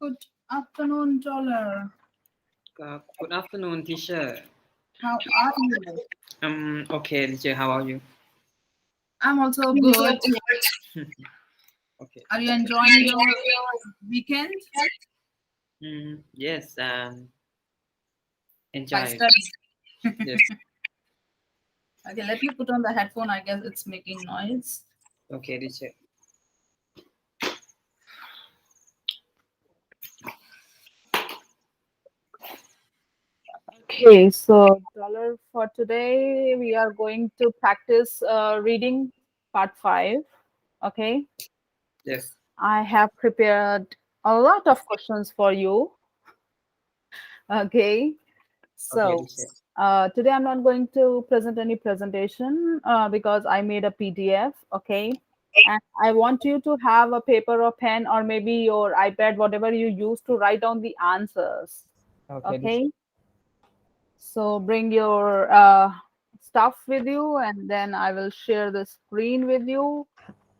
Good afternoon, Dollar. Good afternoon, teacher. How are you? Okay, teacher. How are you? I'm also good. Okay. Are you enjoying your weekend Yes. by Enjoy. studying? Yes. Okay, let me put on the headphone. I guess it's making noise. Okay, teacher. Okay, so Dollar, for today we are going to practice reading part 5. Okay, Yes. I have prepared a lot of questions for you. Okay, Okay, so teacher. today I'm not going to present any presentation because I made a PDF. Okay, and I want you to have a paper or pen or maybe your iPad, whatever you use to write down the answers. Okay, teacher. Okay, so bring your stuff with you, and then I will share the screen with you,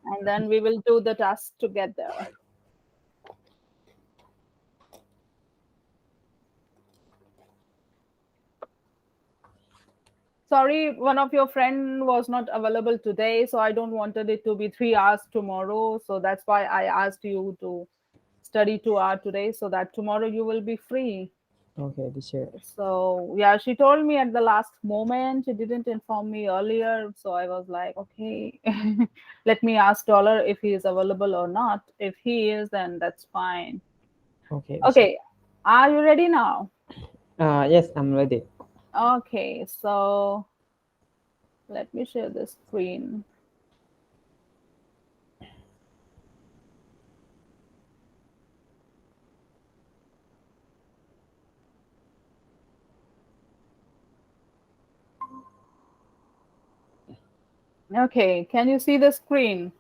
and then we will do the task together. Sorry, one of your friend was not available today, so I don't wanted it to be 3 hours tomorrow. So that's why I asked you to study 2 hours today, so that tomorrow you will be free. Okay, teacher. So yeah, she told me at the last moment. She didn't inform me earlier, so I was like, okay, let me ask Dollar if he is available or not. If he is, then that's fine. Okay, teacher. Okay, are you ready now? Yes, I'm ready. Okay, so let me share the screen. Okay, can you see the screen?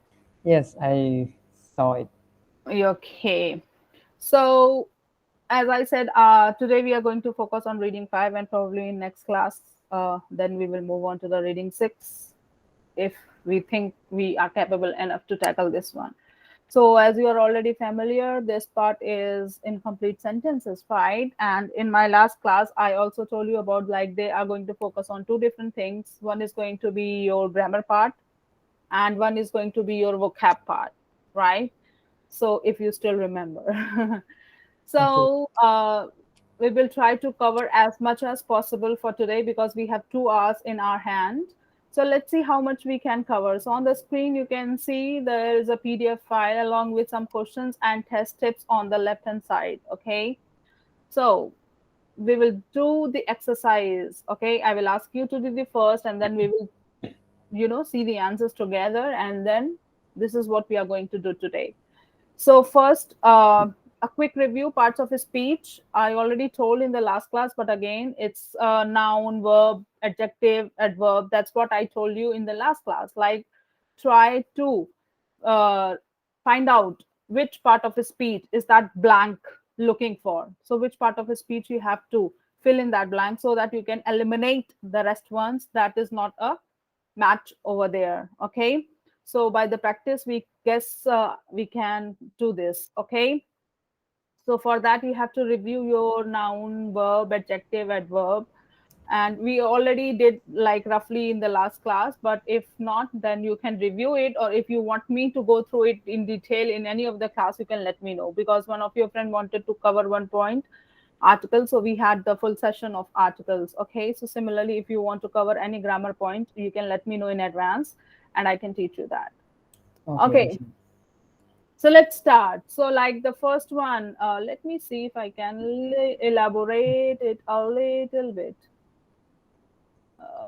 Yes, I saw it. Okay. So, as I said, today we are going to focus on reading 5, and probably in next class, then we will move on to the reading 6 if we think we are capable enough to tackle this one. So, as you are already familiar, this part is incomplete sentences, right? And in my last class, I also told you about like they are going to focus on two different things. One is going to be your grammar part, and one is going to be your vocab part, right? So if you still remember. Okay. So we will try to cover as much as possible for today because we have 2 hours in our hand. So let's see how much we can cover. So on the screen, you can see there is a PDF file along with some questions and test tips on the left hand side. Okay. So we will do the exercise. Okay. I will ask you to do the first, and then we will, see the answers together. And then this is what we are going to do today. So first, a quick review parts of a speech. I already told in the last class, but again, it's noun, verb, adjective, adverb. That's what I told you in the last class. Like, try to uh, find out which part of a speech is that blank looking for. So which part of a speech you have to fill in that blank so that you can eliminate the rest ones that is not a match over there. Okay, so by the practice we guess we can do this. Okay, so for that you have to review your noun, verb, adjective, adverb, and we already did like roughly in the last class, but if not, then you can review it, or if you want me to go through it in detail in any of the class, you can let me know, because one of your friend wanted to cover one point, article, so we had the full session of articles. Okay, so similarly, if you want to cover any grammar point, you can let me know in advance and I can teach you that. Okay, Okay, teacher. so let's start. So like the first one, let me see if I can elaborate it a little bit. uh,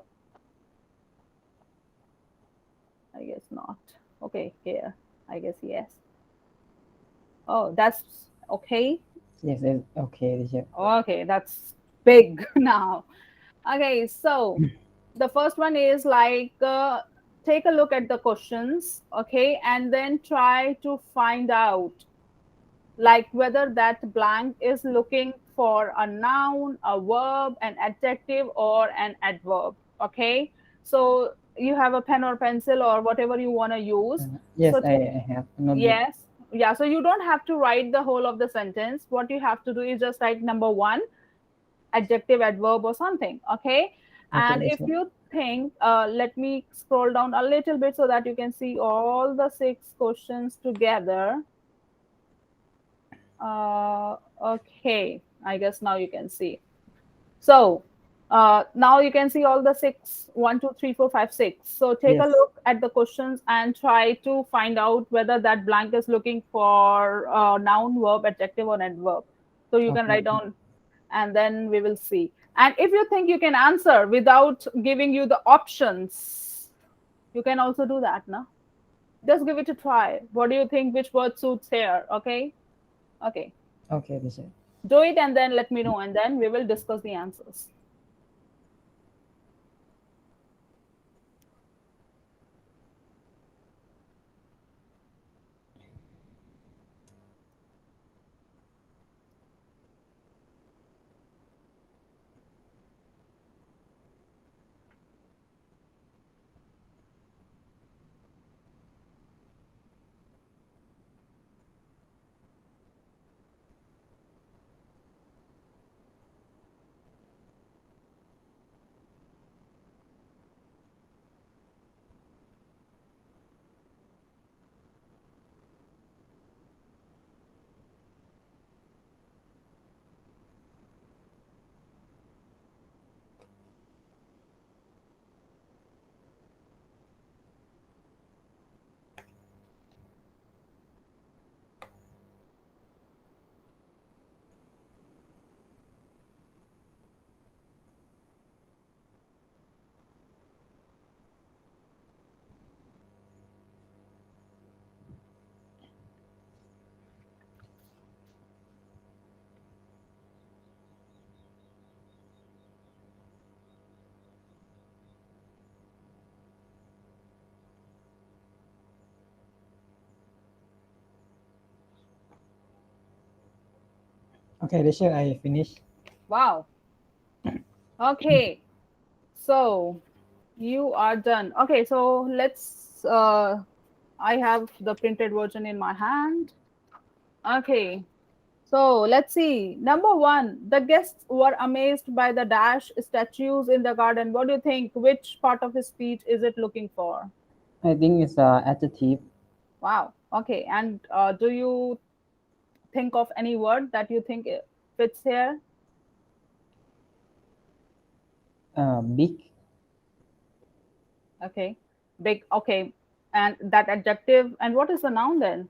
I guess not. Okay, here, I guess yes. Oh, that's okay. Yes, yes. Okay, teacher. Okay, that's big now. Okay, so the first one is like take a look at the questions, okay, and then try to find out like whether that blank is looking for a noun, a verb, an adjective, or an adverb. Okay, so you have a pen or pencil or whatever you want to use. Yes, So I have a notebook. yes. yeah, so you don't have to write the whole of the sentence. What you have to do is just write number one, adjective, adverb, or something. Okay. Okay, And if teacher. you think, let me scroll down a little bit so that you can see all the six questions together. Okay, I guess now you can see. So now you can see all the six, one, two, three, four, five, six. So take a Yes. look at the questions and try to find out whether that blank is looking for noun, verb, adjective, or adverb. So you can Okay. write down, and then we will see. And if you think you can answer without giving you the options, you can also do that, no? Just give it a try. What do you think? Which word suits here? Okay. Okay. Okay, teacher. Do it and then let me know, and then we will discuss the answers. Okay, teacher, I finished. Wow. Okay. So you are done. Okay, so let's I have the printed version in my hand. Okay. So let's see. Number one, the guests were amazed by the dash statues in the garden. What do you think? Which part of his speech is it looking for? I think it's adjective. Wow. Okay. And do you think of any word that you think fits here? Big. Okay. Big. Okay. And that adjective. And what is the noun then?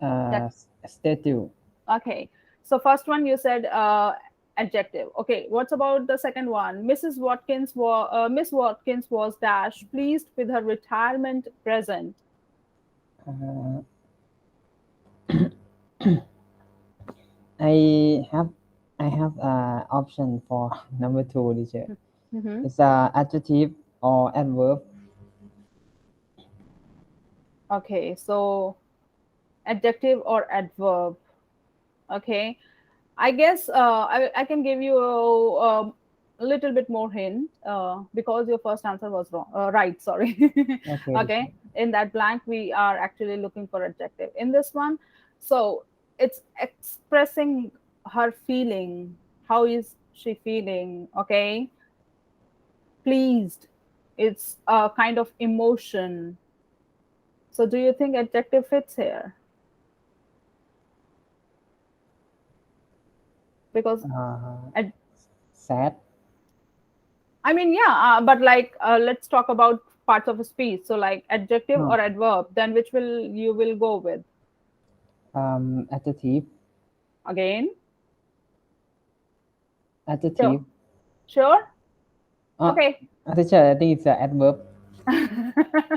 That Statue. okay. So first one you said adjective. Okay. What's about the second one? Miss Watkins was dash pleased with her retirement present. Uh, I have I have option for number two, teacher. Mm-hmm. It's adjective or adverb. Okay. So adjective or adverb. Okay. I guess I can give you a little bit more hint because your first answer was wrong. Right, sorry. Okay, teacher. Okay, in that blank, we are actually looking for adjective. In this one, so it's expressing her feeling. How is she feeling? Okay, pleased. It's a kind of emotion. So, do you think adjective fits here? Because Uh, ad- Sad. I mean, yeah, but like, let's talk about parts of a speech. So, like, adjective No. or adverb, then which will you will go with? Adjective. Again, sure, Adjective. sure, Uh, okay. Teacher, I think it's adverb.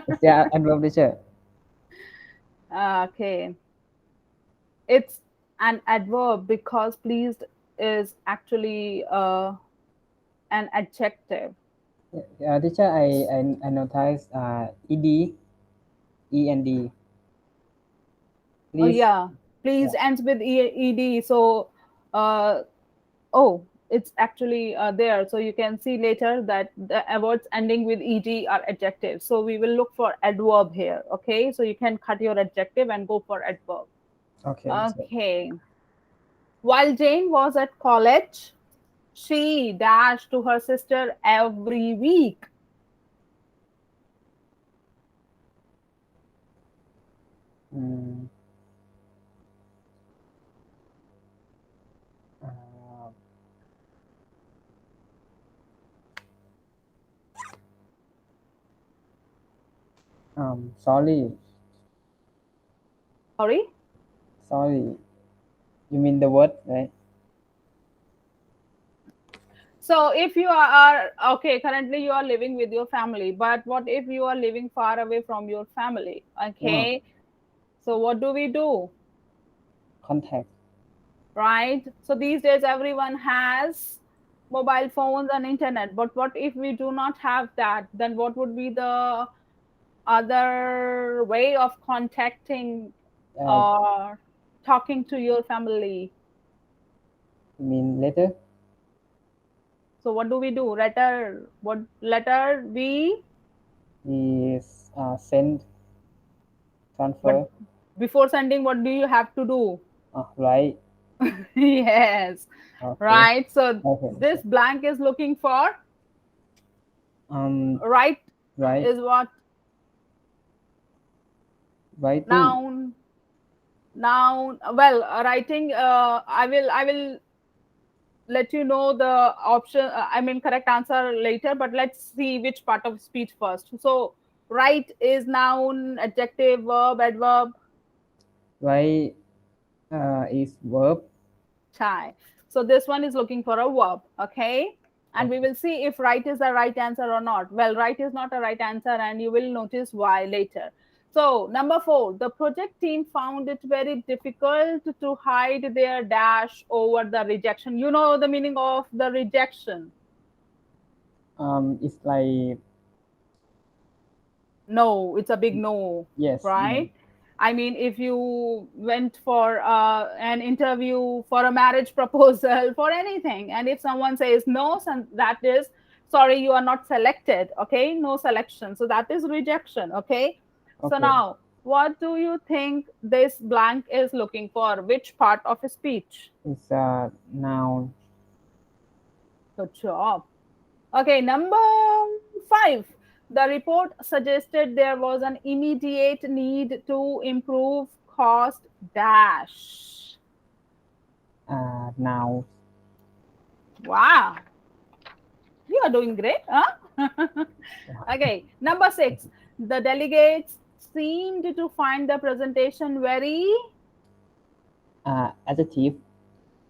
It's the adverb, teacher. Okay, it's an adverb because pleased is actually an adjective. Teacher, I noticed ed, end. Oh Please. yeah, pleased Yeah. ends with ed. So, uh, oh. it's actually there. So you can see later that the words ending with ed are adjectives. So we will look for adverb here. Okay, so you can cut your adjective and go for adverb. Okay, teacher. Okay. While Jane was at college, she dashed to her sister every week. Mm, uh, sorry, Sorry. sorry. You mean the word, right? So if you are okay, currently you are living with your family, but what if you are living far away from your family? No, Okay, so what do we do? contact. Right? So these days everyone has mobile phones and internet, but what if we do not have that? Then what would be the other way of contacting Uh, or talking to your family? you mean letter? So what do we do? Letter, what letter we, Is send, but transfer. before sending, what do you have to do? Right. Yes, Okay. right. So Okay, this teacher. blank is looking for Um, right right, is what? writing. Noun. Noun. Well, writing. I will let you know the option. I mean, correct answer later. But let's see which part of speech first. So, write is noun, adjective, verb, adverb. Write is verb. Chai. So this one is looking for a verb. Okay. And we Okay. will see if right is the right answer or not. Well, right is not a right answer, and you will notice why later. So, number four, the project team found it very difficult to hide their dash over the rejection. You know the meaning of the rejection. It's like No, it's a big no, yes, no. right? I mean, if you went for an interview for a marriage proposal for anything, and if someone says no, that is sorry, you are not selected. Okay, no selection. So that is rejection. Okay. So Okay, now, what do you think this blank is looking for? Which part of a speech? it's a noun. Good job. Okay, number five. The report suggested there was an immediate need to improve cost dash. Noun. Wow, you are doing great, huh? Okay, number six. The delegates seemed to find the presentation very. Adjective.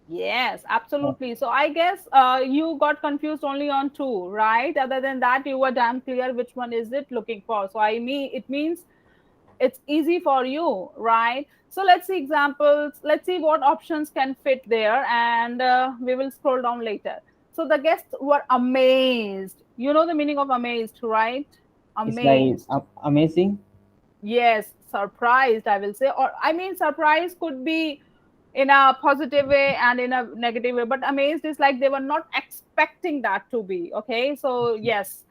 Yes, Oh, absolutely. So I guess you got confused only on two, right? Other than that, you were damn clear which one is it looking for. So I mean, it means it's easy for you, right? So let's see examples. Let's see what options can fit there, and we will scroll down later. So the guests were amazed. You know the meaning of amazed, right? it's like Amazed. amazing. Yes, surprised, I will say. Or, I mean, surprise could be in a positive way and in a negative way, but amazed is like they were not expecting that to be. Okay, so yes.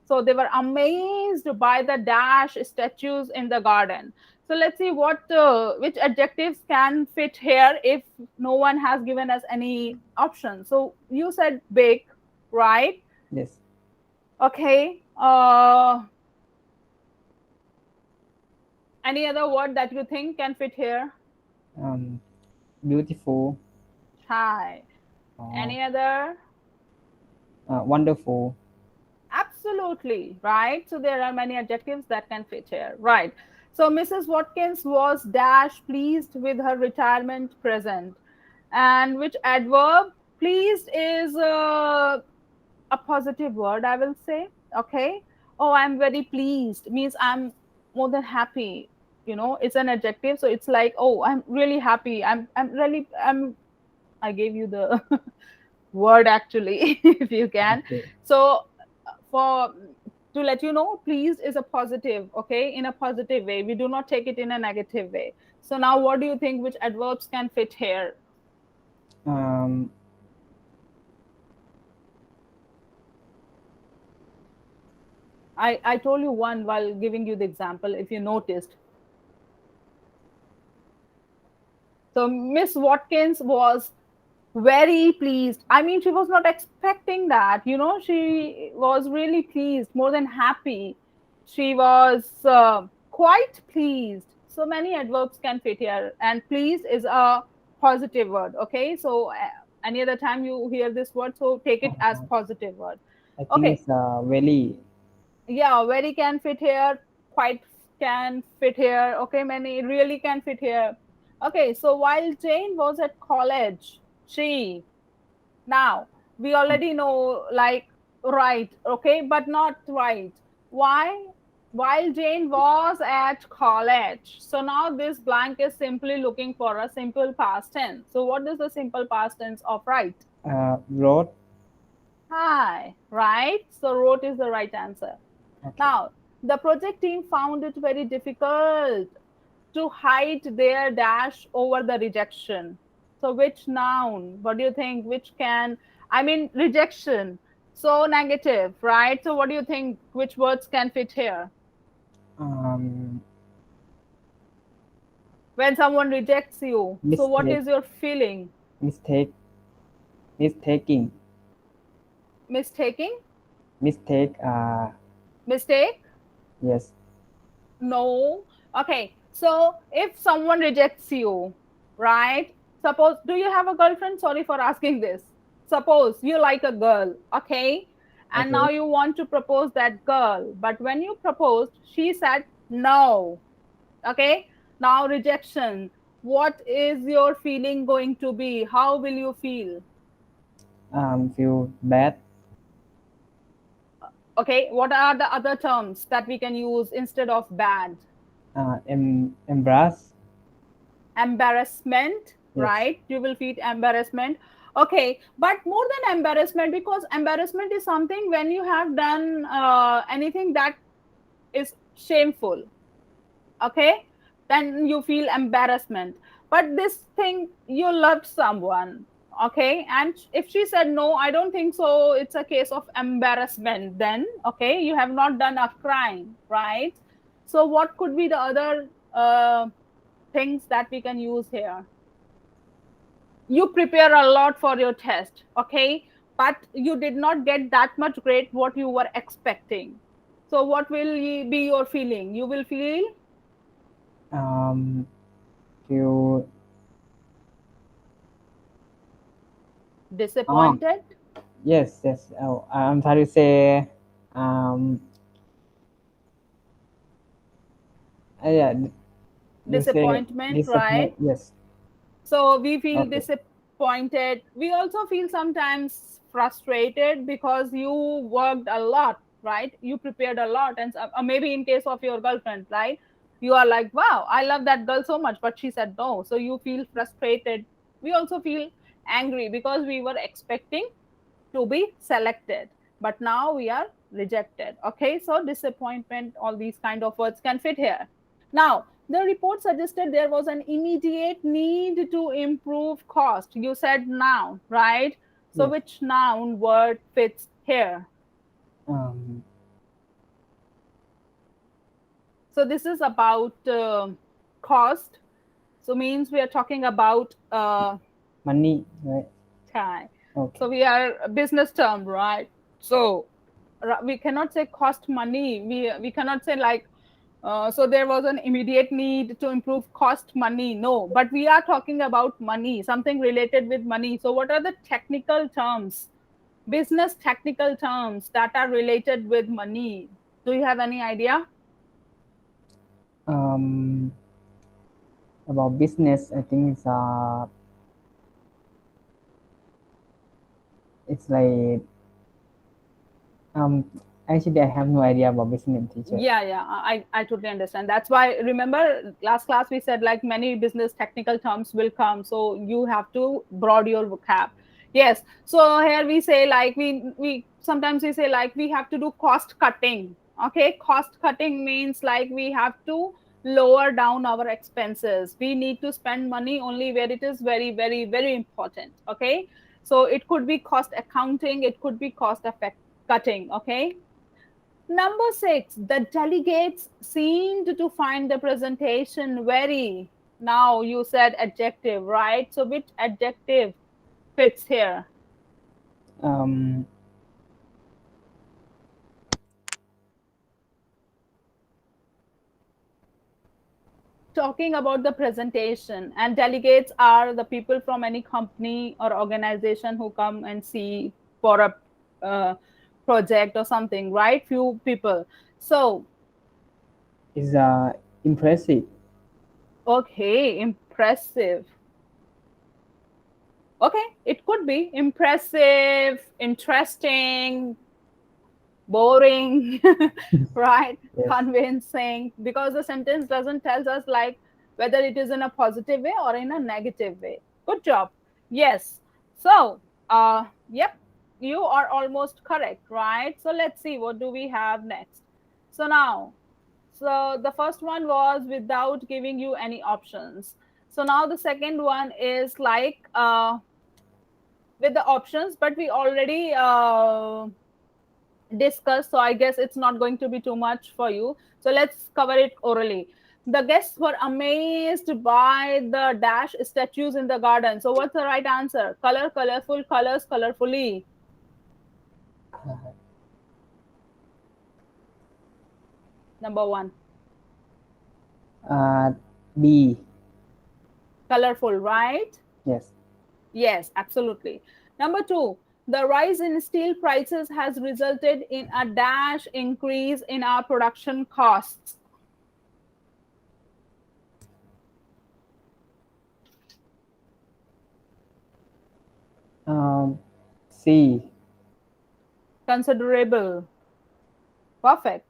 So they were amazed by the dash statues in the garden. So let's see which adjectives can fit here if no one has given us any option. So you said big, right? Yes. Okay. Any other word that you think can fit here? Um, beautiful. Chai. Oh, Any other? wonderful. Absolutely, right? So there are many adjectives that can fit here, right? So Mrs. Watkins was dash pleased with her retirement present. And which adverb? Pleased is a positive word, I will say. Okay. Oh, I'm very pleased means I'm more than happy. You know, it's an adjective. So it's like, oh, I'm really happy. I gave you the word actually, if you can. Okay. So for to let you know, pleased is a positive, okay, in a positive way. We do not take it in a negative way. So now what do you think which adverbs can fit here? Um, I told you one while giving you the example, if you noticed. So Miss Watkins was very pleased. I mean, she was not expecting that. She was really pleased, more than happy. She was quite pleased. So many adverbs can fit here, and pleased is a positive word. Okay, so any other time you hear this word, so take it as Uh, positive word. I think Okay, it's very. yeah, very can fit here, quite can fit here. Okay, many really can fit here. Okay, so while Jane was at college, she now we already know, like, right, okay, but not right. Why? While Jane was at college. So now this blank is simply looking for a simple past tense. So what is the simple past tense of right? Wrote. Hi, right? So wrote is the right answer. Okay. Now, the project team found it very difficult to hide their dash over the rejection. So, which noun? What do you think? Which can, I mean, rejection. So negative, right? So, what do you think? Which words can fit here? Um, When someone rejects you, so what Mistake. is your feeling? Mistake. Mistaking. Mistaking? Mistake. Mistake? Yes. No. Okay. So if someone rejects you, right? Suppose, do you have a girlfriend? Sorry for asking this. Suppose you like a girl, okay? And now Okay. you want to propose that girl. But when you proposed, she said no. Okay. Now rejection. What is your feeling going to be? How will you feel? Feel bad. Okay. What are the other terms that we can use instead of bad? Embarrass. Embarrassment, Yes. right? You will feel embarrassment. Okay, but more than embarrassment, because embarrassment is something when you have done anything that is shameful. Okay, then you feel embarrassment. But this thing, you loved someone, okay, and if she said no, I don't think so it's a case of embarrassment then. Okay, you have not done a crime, right? So what could be the other things that we can use here? You prepare a lot for your test, okay, but you did not get that much grade what you were expecting. So what will be your feeling? You will feel Um, Feel. Oh, disappointed, yes, yes. Oh, I'm trying to say. Um, yeah. You say disappointment, disappoint. right? Yes. So we feel Okay. disappointed. We also feel sometimes frustrated because you worked a lot, right? You prepared a lot, and maybe in case of your girlfriend, right? You are like, wow, I love that girl so much, but she said no. So you feel frustrated. We also feel angry because we were expecting to be selected, but now we are rejected. Okay, so disappointment, all these kind of words can fit here. Now the report suggested there was an immediate need to improve cost. You said noun, right? So Yes. which noun word fits here? Um, So this is about cost. So means we are talking about Money. Right. time. Okay. So we are a business term, right? So we cannot say cost money. We cannot say like so there was an immediate need to improve cost money. No, but we are talking about money, something related with money. So what are the technical terms, business technical terms that are related with money? Do you have any idea? Um, about business, I think it's like um. Actually, I have no idea about business, teacher. Yeah, I totally understand. That's why, remember last class we said like many business technical terms will come, so you have to broad your vocab. Yes, so here we say like we sometimes we say like we have to do cost cutting. Okay, cost cutting means like we have to lower down our expenses. We need to spend money only where it is very important. Okay, so it could be cost accounting, it could be cost effect cutting. Okay, Number 6, the delegates seemed to find the presentation very. Now you said adjective, right? So which adjective fits here? Um, Talking about the presentation, and delegates are the people from any company or organization who come and see for a uh, project or something, right? Few people. So is impressive. okay, impressive. Okay, it could be impressive, interesting, boring, right? Yes. Convincing, because the sentence doesn't tell us like whether it is in a positive way or in a negative way. Good job. Yes. So, yep, you are almost correct, right? So let's see what do we have next. So now, so the first one was without giving you any options. So now the second one is like with the options, but we already discussed, so I guess it's not going to be too much for you. So let's cover it orally. The guests were amazed by the dash statues in the garden. So what's the right answer? Color, colorful, colors, colorfully. Uh, Number one, uh, B. colorful, right? Yes. Yes, absolutely. Number two, the rise in steel prices has resulted in a dash increase in our production costs. Um, C. Considerable. Perfect.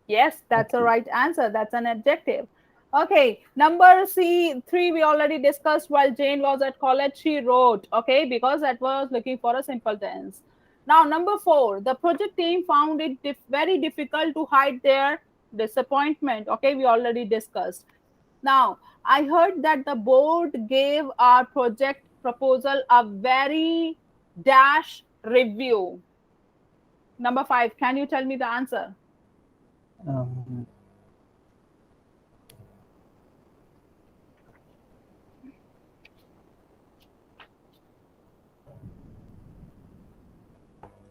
Yes, that's a Okay. right answer. That's an adjective. Okay, number C3 we already discussed while Jane was at college. She wrote, okay, because that was looking for a simple tense. Now, number 4, the project team found it very difficult to hide their disappointment. Okay, we already discussed. Now, I heard that the board gave our project proposal a very dash review. Number 5, can you tell me the answer? Um,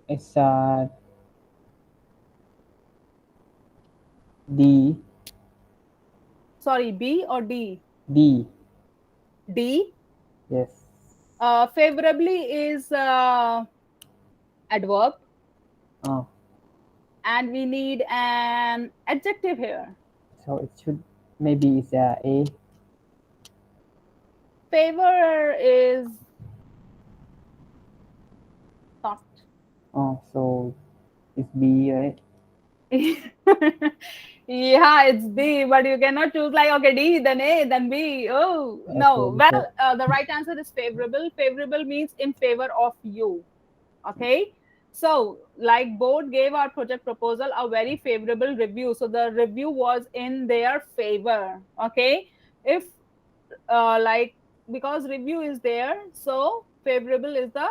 it's D. Sorry, B or D? D. D. Yes. Favorably is adverb, Oh, and we need an adjective here. so it should maybe it's A. Favor is thought. Oh, so it's B, right? Yeah, it's B, but you cannot choose like, okay, D, then A, then B. Oh, Okay. no. Well, So the right answer is favorable. Favorable means in favor of you. Okay. So, like board gave our project proposal a very favorable review. So, the review was in their favor. Okay. If like because review is there, so favorable is the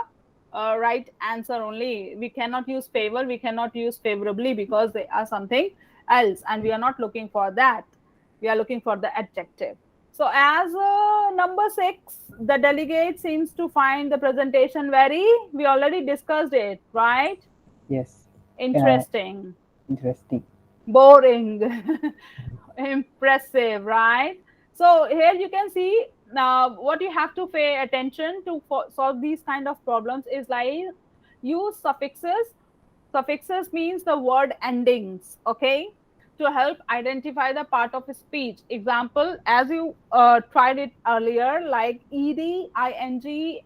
right answer only. We cannot use favor, we cannot use favorably because they are something else and we are not looking for that. We are looking for the adjective. So as number 6, the delegate seems to find the presentation very, we already discussed it, right? yes. Uh, Interesting, interesting. boring, impressive, right? So here you can see now what you have to pay attention to for solve these kind of problems is like use suffixes. Suffixes means the word endings, okay, to help identify the part of a speech. Example, as you tried it earlier, like ed, ing,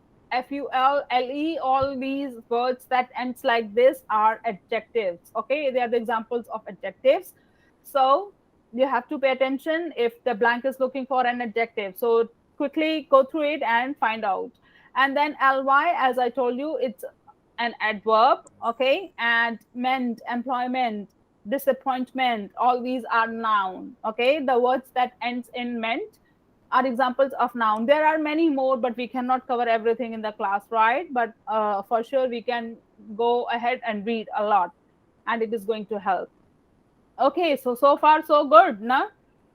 ful, le, all these words that ends like this are adjectives. Okay, they are the examples of adjectives. So you have to pay attention if the blank is looking for an adjective. So quickly go through it and find out. And then ly, as I told you, it's an adverb, okay, and meant, employment, disappointment, all these are noun. Okay, the words that ends in meant are examples of noun. There are many more, but we cannot cover everything in the class, right? But for sure we can go ahead and read a lot, and it is going to help. Okay, so far so good, na?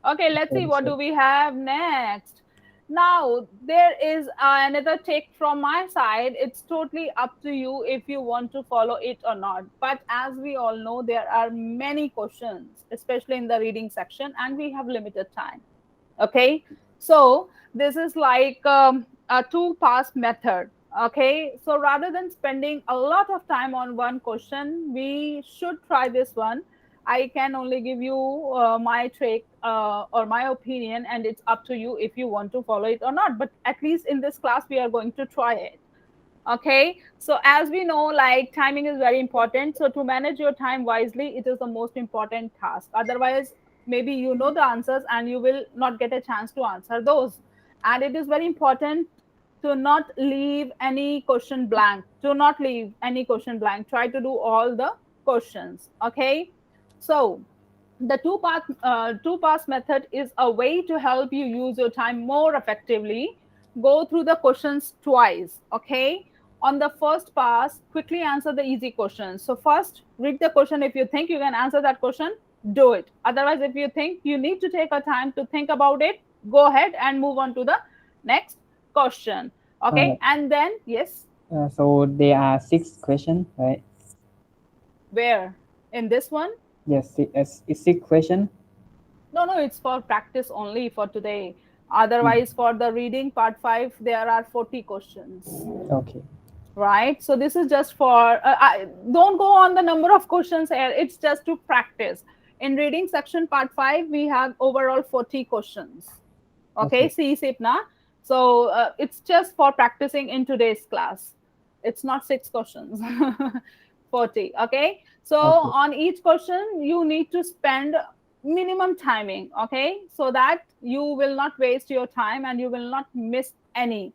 Okay, let's see Okay, what do so we have next. Now, there is another take from my side. It's totally up to you if you want to follow it or not. But as we all know, there are many questions, especially in the reading section, and we have limited time. Okay, so this is like a two pass method. Okay, so rather than spending a lot of time on one question, we should try this one. I can only give you my trick or my opinion, and it's up to you if you want to follow it or not. But at least in this class we are going to try it. Okay, so as we know, like, timing is very important. So to manage your time wisely, it is the most important task. Otherwise, maybe you know the answers and you will not get a chance to answer those. And it is very important to not leave any question blank. Do not leave any question blank. Try to do all the questions. Okay, so the two pass method is a way to help you use your time more effectively. Go through the questions twice. Okay, on the first pass, quickly answer the easy questions. So first, read the question. If you think you can answer that question, do it. Otherwise, if you think you need to take a time to think about it, go ahead and move on to the next question. uh, Okay, and then yes, so there are 6 questions, right? where in this one? Yes, it's 6 questions. No, it's for practice only for today. Otherwise, for the reading part 5, there are 40 questions, Okay. right? So this is just for, don't go on the number of questions here. It's just to practice. In reading section part 5, we have overall 40 questions. Okay, Okay. see, Sipna. So it's just for practicing in today's class. It's not 6 questions, 40. Okay, so Okay. on each question, you need to spend minimum timing. Okay, so that you will not waste your time and you will not miss any.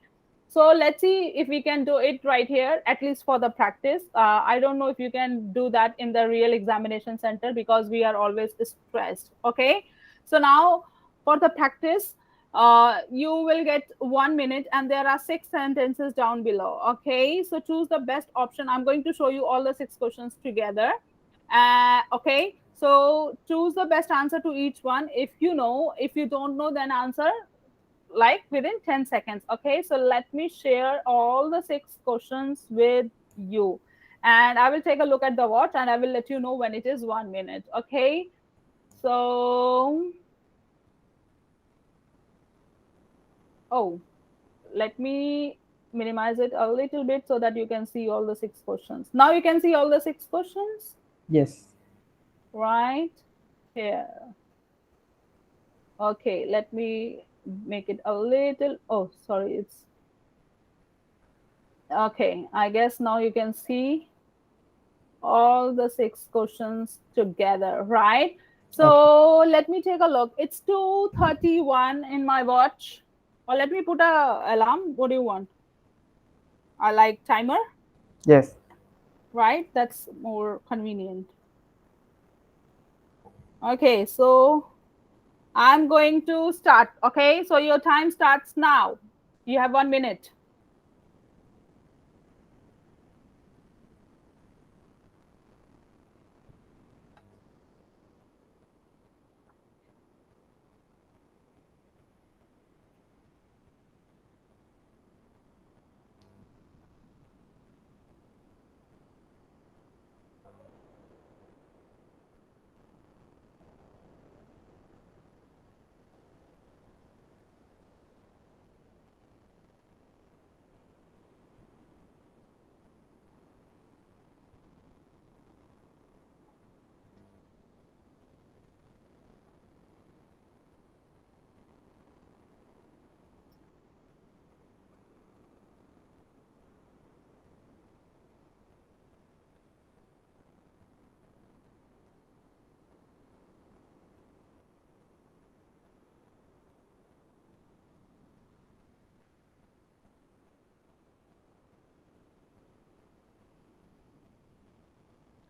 So let's see if we can do it right here, at least for the practice. I don't know if you can do that in the real examination center because we are always stressed. Okay, so now for the practice, you will get 1 minute and there are 6 sentences down below. Okay, so choose the best option. I'm going to show you all the 6 questions together. Okay, so choose the best answer to each one. If you know, if you don't know, then answer like within 10 seconds. Okay, so let me share all the 6 questions with you, and I will take a look at the watch and I will let you know when it is 1 minute. Okay, so, oh, let me minimize it a little bit so that you can see all the 6 questions. Now you can see all the 6 questions, Yes. right here. Okay, let me make it a little, oh, sorry, it's okay. I guess now you can see all the 6 questions together, right? Okay. So let me take a look. It's 2:31 in my watch. Or let me put a alarm. What do you want? I like timer, Yes. right? That's more convenient. Okay, so I'm going to start. Okay, so your time starts now. You have 1 minute.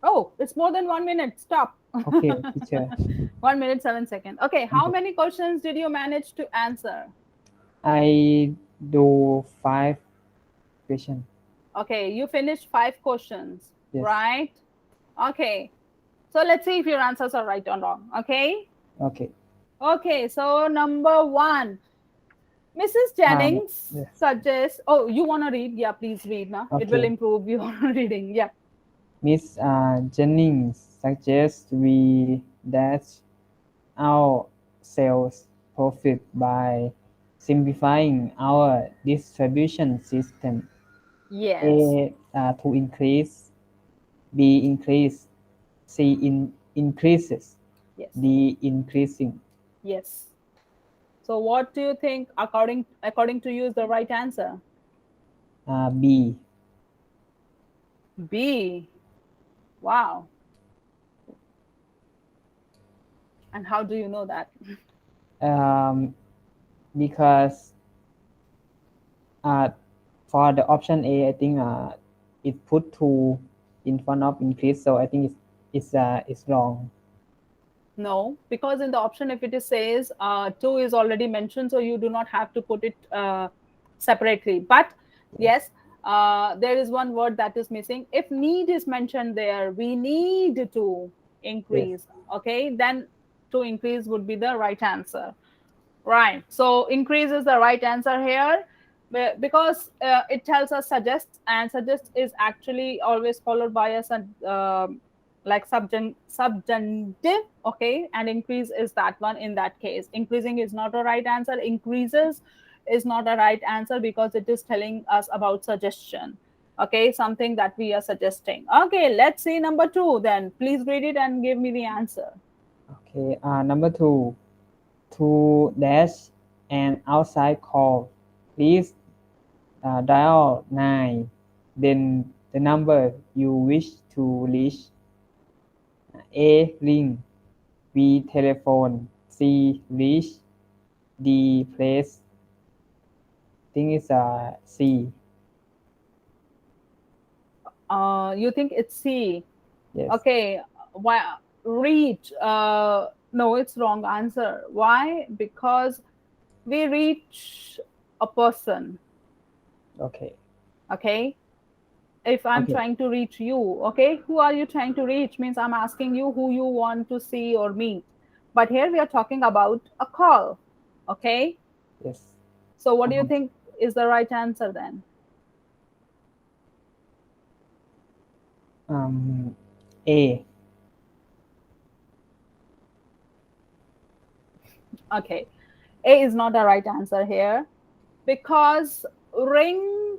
Oh, it's more than 1 minute. Stop. Okay, teacher. 1 minute, 7 seconds. Okay, how Okay. many questions did you manage to answer? I do 5 questions. Okay, you finished 5 questions, Yes. right? Okay, So let's see if your answers are right or wrong. Okay. Okay. Okay. So number one, Mrs. Jennings Yes. suggests. Oh, you wanna read? Yeah, please read. Now it will Okay. improve your reading. Yeah. Miss Jennings suggests we dash our sales profit by simplifying our distribution system. Yes. A to increase, B increase, C increases, Yes. D increasing. Yes. So what do you think according to you is the right answer? B. B. Wow. And how do you know that? Um, because uh, for the option A, I think it put two in front of increase, so I think it's wrong. No, because in the option, if it is says two is already mentioned, so you do not have to put it separately. But yes, there is one word that is missing. If need is mentioned there, we need to Yes. increase. Okay, then to increase would be the right answer. Right. So increase is the right answer here because it tells us suggests, and suggest is actually always followed by a like subjunctive. Okay, and increase is that one in that case. Increasing is not a right answer. Increases is not a right answer because it is telling us about suggestion. Okay, something that we are suggesting. Okay, let's see number two then. Please read it and give me the answer. Okay. Number two, to dash an outside call. Please dial 9. Then the number you wish to reach. A. Ring. B. Telephone. C. Reach. D. Place. Think it's C. You think it's C? Yes. Okay, why reach? No, it's wrong answer. Why? Because we reach a person. Okay. Okay, if I'm Okay. trying to reach you, okay, who are you trying to reach? Means I'm asking you who you want to see or meet. But here we are talking about a call. Okay, Yes. so what do you Um, think is the right answer then? um, A. Okay, A is not the right answer here because ring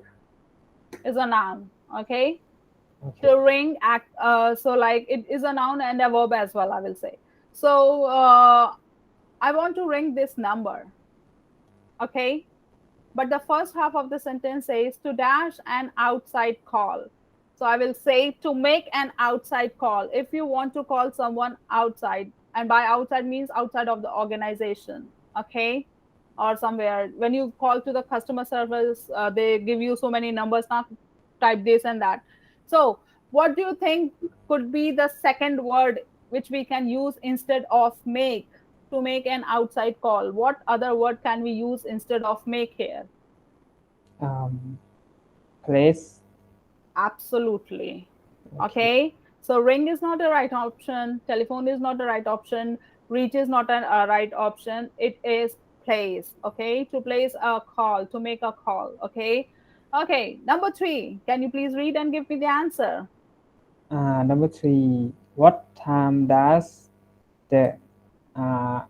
is a noun. Okay, Okay. to ring act so like it is a noun and a verb as well, I will say. So I want to ring this number. Okay, but the first half of the sentence says to dash an outside call. So I will say to make an outside call. If you want to call someone outside, and by outside means outside of the organization, okay, or somewhere. When you call to the customer service, they give you so many numbers, now type this and that. So what do you think could be the second word which we can use instead of make to make an outside call? What other word can we use instead of make here? Um, Place. Absolutely. Okay. Okay. So ring is not the right option. Telephone is not the right option. Reach is not a right option. It is place. Okay. To place a call, to make a call. Okay. Okay. Number three. Can you please read and give me the answer? Number three. What time does the uh,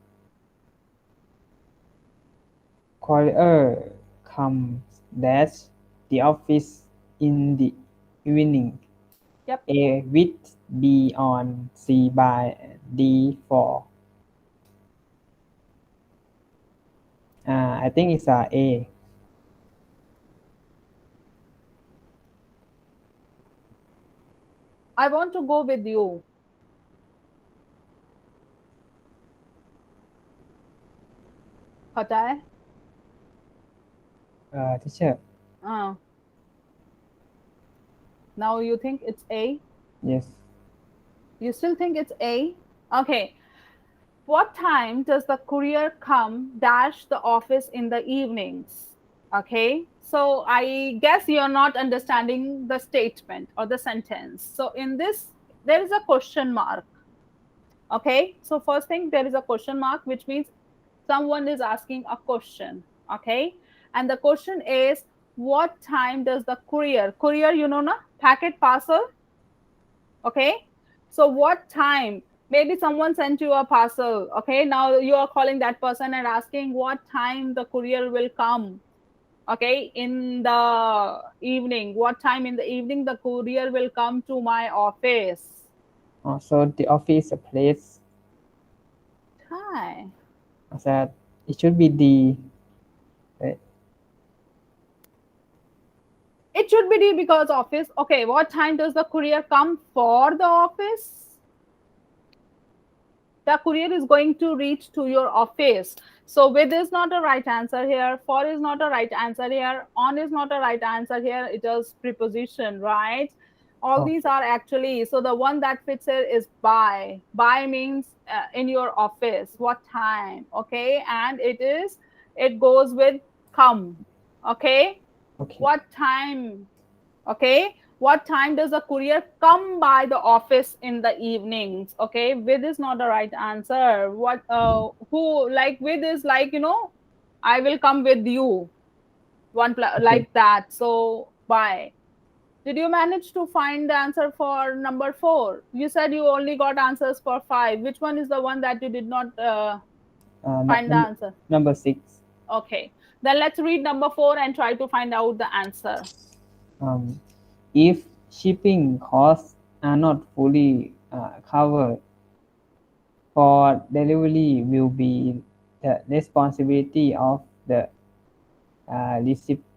courier come dash the office in the evening? Yep. A with, B on, C by, D for. I think it's A. I want to go with you. पता है? Teacher. Uh, now you think it's A? Yes. You still think it's A? Okay. What time does the courier come dash the office in the evenings? Okay. So I guess you're not understanding the statement or the sentence. So in this, there is a question mark. Okay, so first thing, there is a question mark, which means someone is asking a question. Okay, and the question is, what time does the courier, you know, na, packet parcel. Okay, so what time, maybe someone sent you a parcel. Okay, now you are calling that person and asking what time the courier will come. Okay, in the evening, what time in the evening the courier will come to my office. So the office place Hi. that it should be the uh, It should be D because office. Okay, what time does the courier come for the office? The courier is going to reach to your office. So with is not a right answer here. For is not a right answer here. On is not a right answer here. It is preposition, right? All oh, these are actually, so the one that fits here is by. By means in your office. What time? Okay, and it goes with come. Okay, okay. what time? Okay, what time does a courier come by the office in the evenings? Okay, with is not the right answer. What who, like with is like, you know, I will come with you, Okay. like that. So by. Did you manage to find the answer for number 4? You said you only got answers for 5. Which one is the one that you did not find the answer? Number 6. Okay, then let's read number 4 and try to find out the answer. Um, if shipping costs are not fully covered, for delivery will be the responsibility of the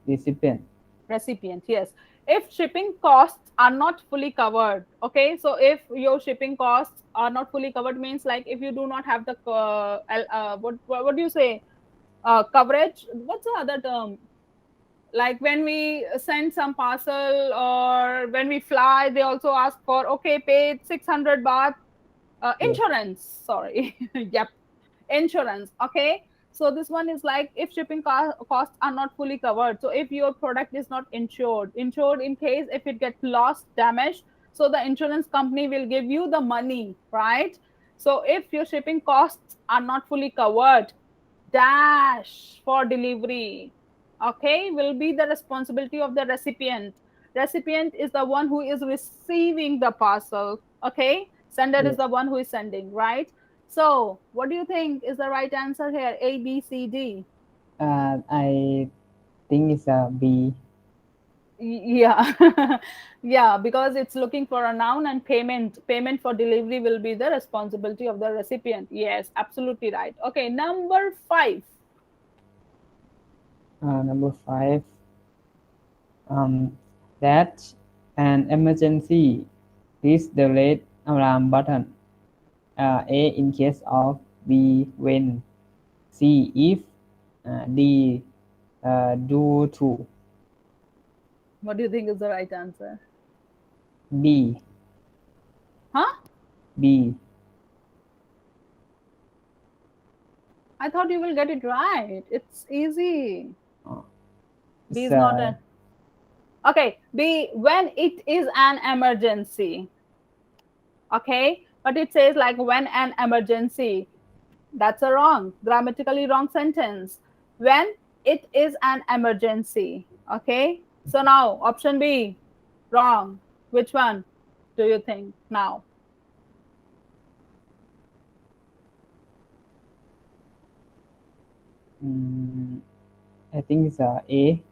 recipient. Recipient, yes. If shipping costs are not fully covered, okay, so if your shipping costs are not fully covered means like if you do not have the what do you say, coverage, what's the other term, like when we send some parcel or when we fly, they also ask for, okay, pay 600 baht, Yes. insurance, sorry. Yep, insurance. Okay, so this one is like if shipping costs are not fully covered, so if your product is not insured in case if it gets lost, damaged, so the insurance company will give you the money, right? So if your shipping costs are not fully covered, dash for delivery, okay, will be the responsibility of the recipient. Recipient is the one who is receiving the parcel. Okay, sender is Yes. the one who is sending, right? So what do you think is the right answer here? A, B, C, D? I think it's a B. Yeah. Yeah, because it's looking for a noun, and payment for delivery will be the responsibility of the recipient. Yes, absolutely right. Okay, number 5. Number 5. Um, that an emergency is the red alarm button. A in case of, B when, C if, D due to. What do you think is the right answer? B. Huh? B. I thought you will get it right. It's easy. Uh, B it's is not a. Okay, B, when it is an emergency. Okay, but it says like when an emergency. That's a wrong, grammatically wrong sentence. When it is an emergency. Okay, so now option B, wrong. Which one do you think now? mm, I think it's A.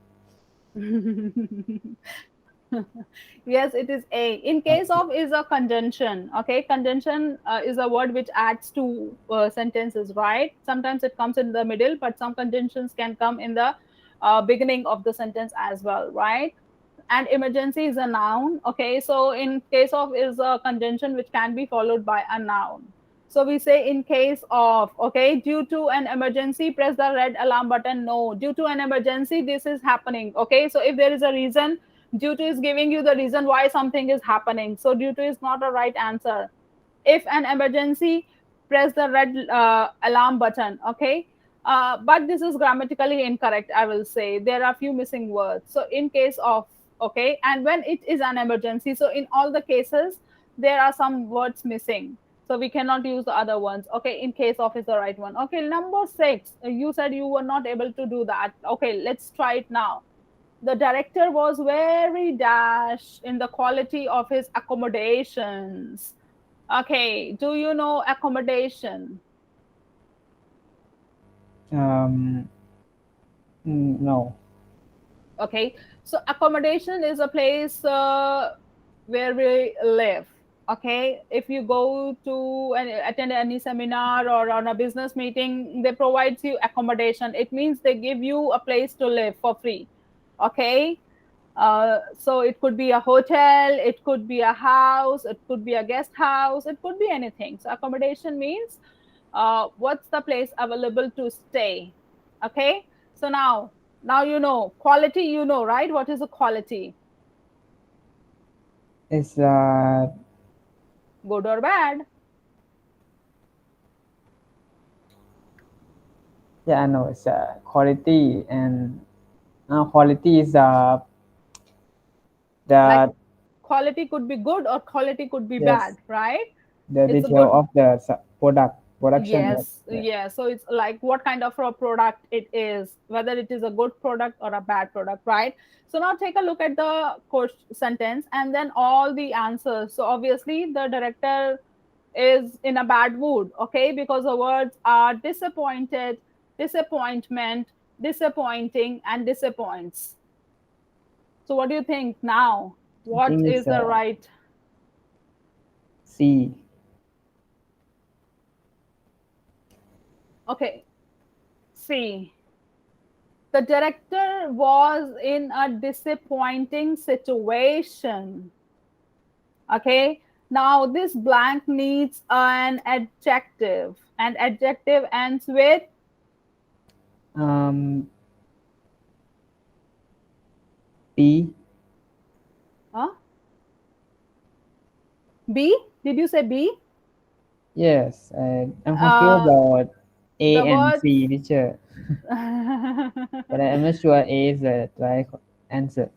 Yes, it is A. In case Okay. of is a conjunction. Okay, conjunction is a word which adds to sentences, right? Sometimes it comes in the middle, but some conjunctions can come in the beginning of the sentence as well, right? And emergency is a noun. Okay, so in case of is a conjunction which can be followed by a noun. So we say in case of, okay, due to an emergency, press the red alarm button. No, due to an emergency, this is happening. Okay, so if there is a reason, due to is giving you the reason why something is happening. So due to is not a right answer. If an emergency, press the red alarm button. Okay, but this is grammatically incorrect, I will say. There are few missing words. So in case of, okay, and when it is an emergency, so in all the cases there are some words missing. So we cannot use the other ones. Okay, in case of is the right one. Okay, number 6. You said you were not able to do that. Okay, let's try it now. The director was very dash in the quality of his accommodations. Okay, do you know accommodation? Um, no. Okay, so accommodation is a place where we live. Okay, if you go to attend any seminar or on a business meeting, they provide you accommodation. It means they give you a place to live for free. Okay, so it could be a hotel, it could be a house, it could be a guest house, it could be anything. So accommodation means what's the place available to stay. Okay, so now you know quality, you know, right? What is a quality? It's Good or bad? yeah, I know it's quality, and quality is Like the quality could be good or quality could be yes, bad, right? the It's a detail good. of the product production. Yes, Yeah, yes. So it's like what kind of a product it is, whether it is a good product or a bad product, right? So now take a look at the course sentence and then all the answers. So obviously the director is in a bad mood, okay, because the words are disappointed, disappointment, disappointing, and disappoints. So what do you think now? I What think is it's the right? C. Okay, see. The director was in a disappointing situation. Okay. Now this blank needs an adjective. And adjective ends with Um, B. huh? B. Did you say B? Yes, I'm confused Uh, about A the and words. C, teacher, but I'm not sure A is the right answer.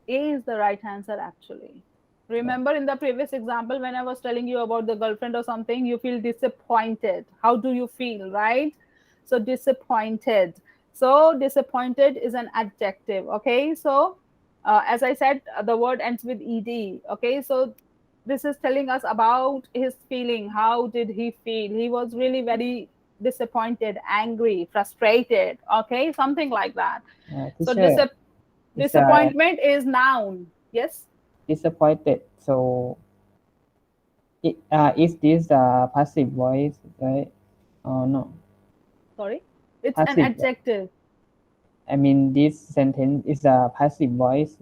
A is the right answer, actually. Remember in the previous example, when I was telling you about the girlfriend or something, you feel disappointed. How do you feel, right? So, disappointed. So, disappointed is an adjective. Okay. So, as I said, the word ends with ed. Okay. So, this is telling us about his feeling. How did he feel? He was really very disappointed, angry, frustrated. Okay. Something like that. So, Teacher, is disappointment is noun. Yes. disappointed. So, is this the passive voice, right? Oh no, Sorry. It's an passive. adjective. I mean, this sentence is a passive voice.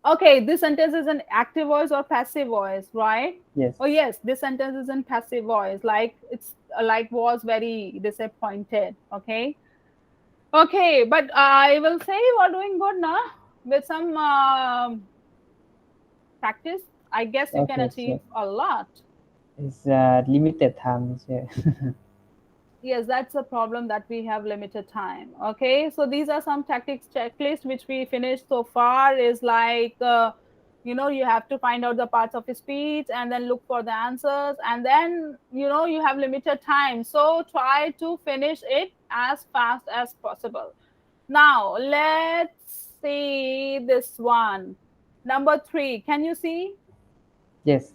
Okay, this sentence is an active voice or passive voice, right? Yes. Oh yes, this sentence is in passive voice. Like it's like was very disappointed. Okay. Okay, but I will say you are doing good now. With some practice, I guess you can Okay, achieve so a lot. it's limited time, teacher. Yes, that's a problem that we have limited time. Okay, so these are some tactics checklist which we finished so far. Is like you have to find out the parts of a speech and then look for the answers, and then you have limited time, so try to finish it as fast as possible. Now let's see this one. Number 3, can you see? Yes.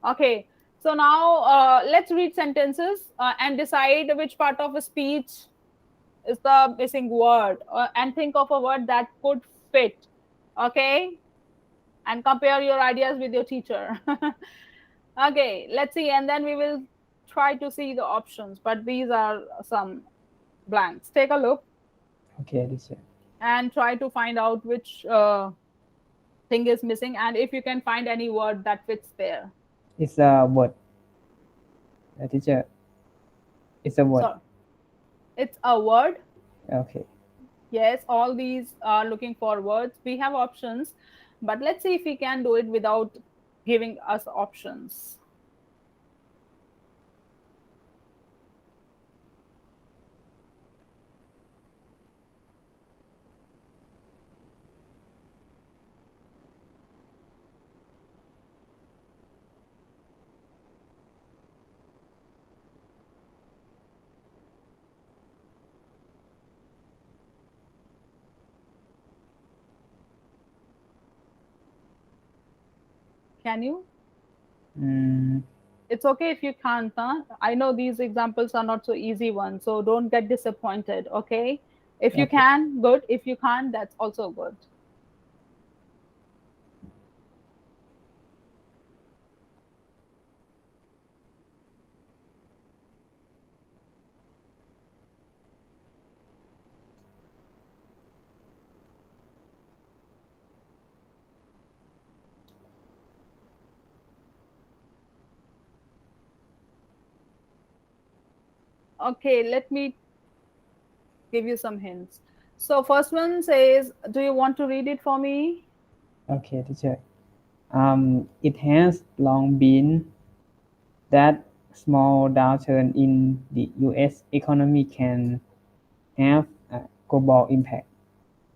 Okay, so now let's read sentences and decide which part of a speech is the missing word, and think of a word that could fit. Okay, and compare your ideas with your teacher. Okay, let's see, and then we will try to see the options, but these are some blanks. Take a look Okay, teacher. and try to find out which thing is missing, and if you can find any word that fits there. It's a word, teacher. It's a word. So it's a word. Okay. Yes, all these are looking for words. We have options, but let's see if we can do it without giving us options. Can you? Mm, It's okay if you can't, huh? I know these examples are not so easy ones, so don't get disappointed, okay? If you okay. can, good. If you can't, that's also good. Okay, let me give you some hints. So, first one says, do you want to read it for me? Okay, teacher. It has long been that small downturn in the U.S. economy can have a global impact.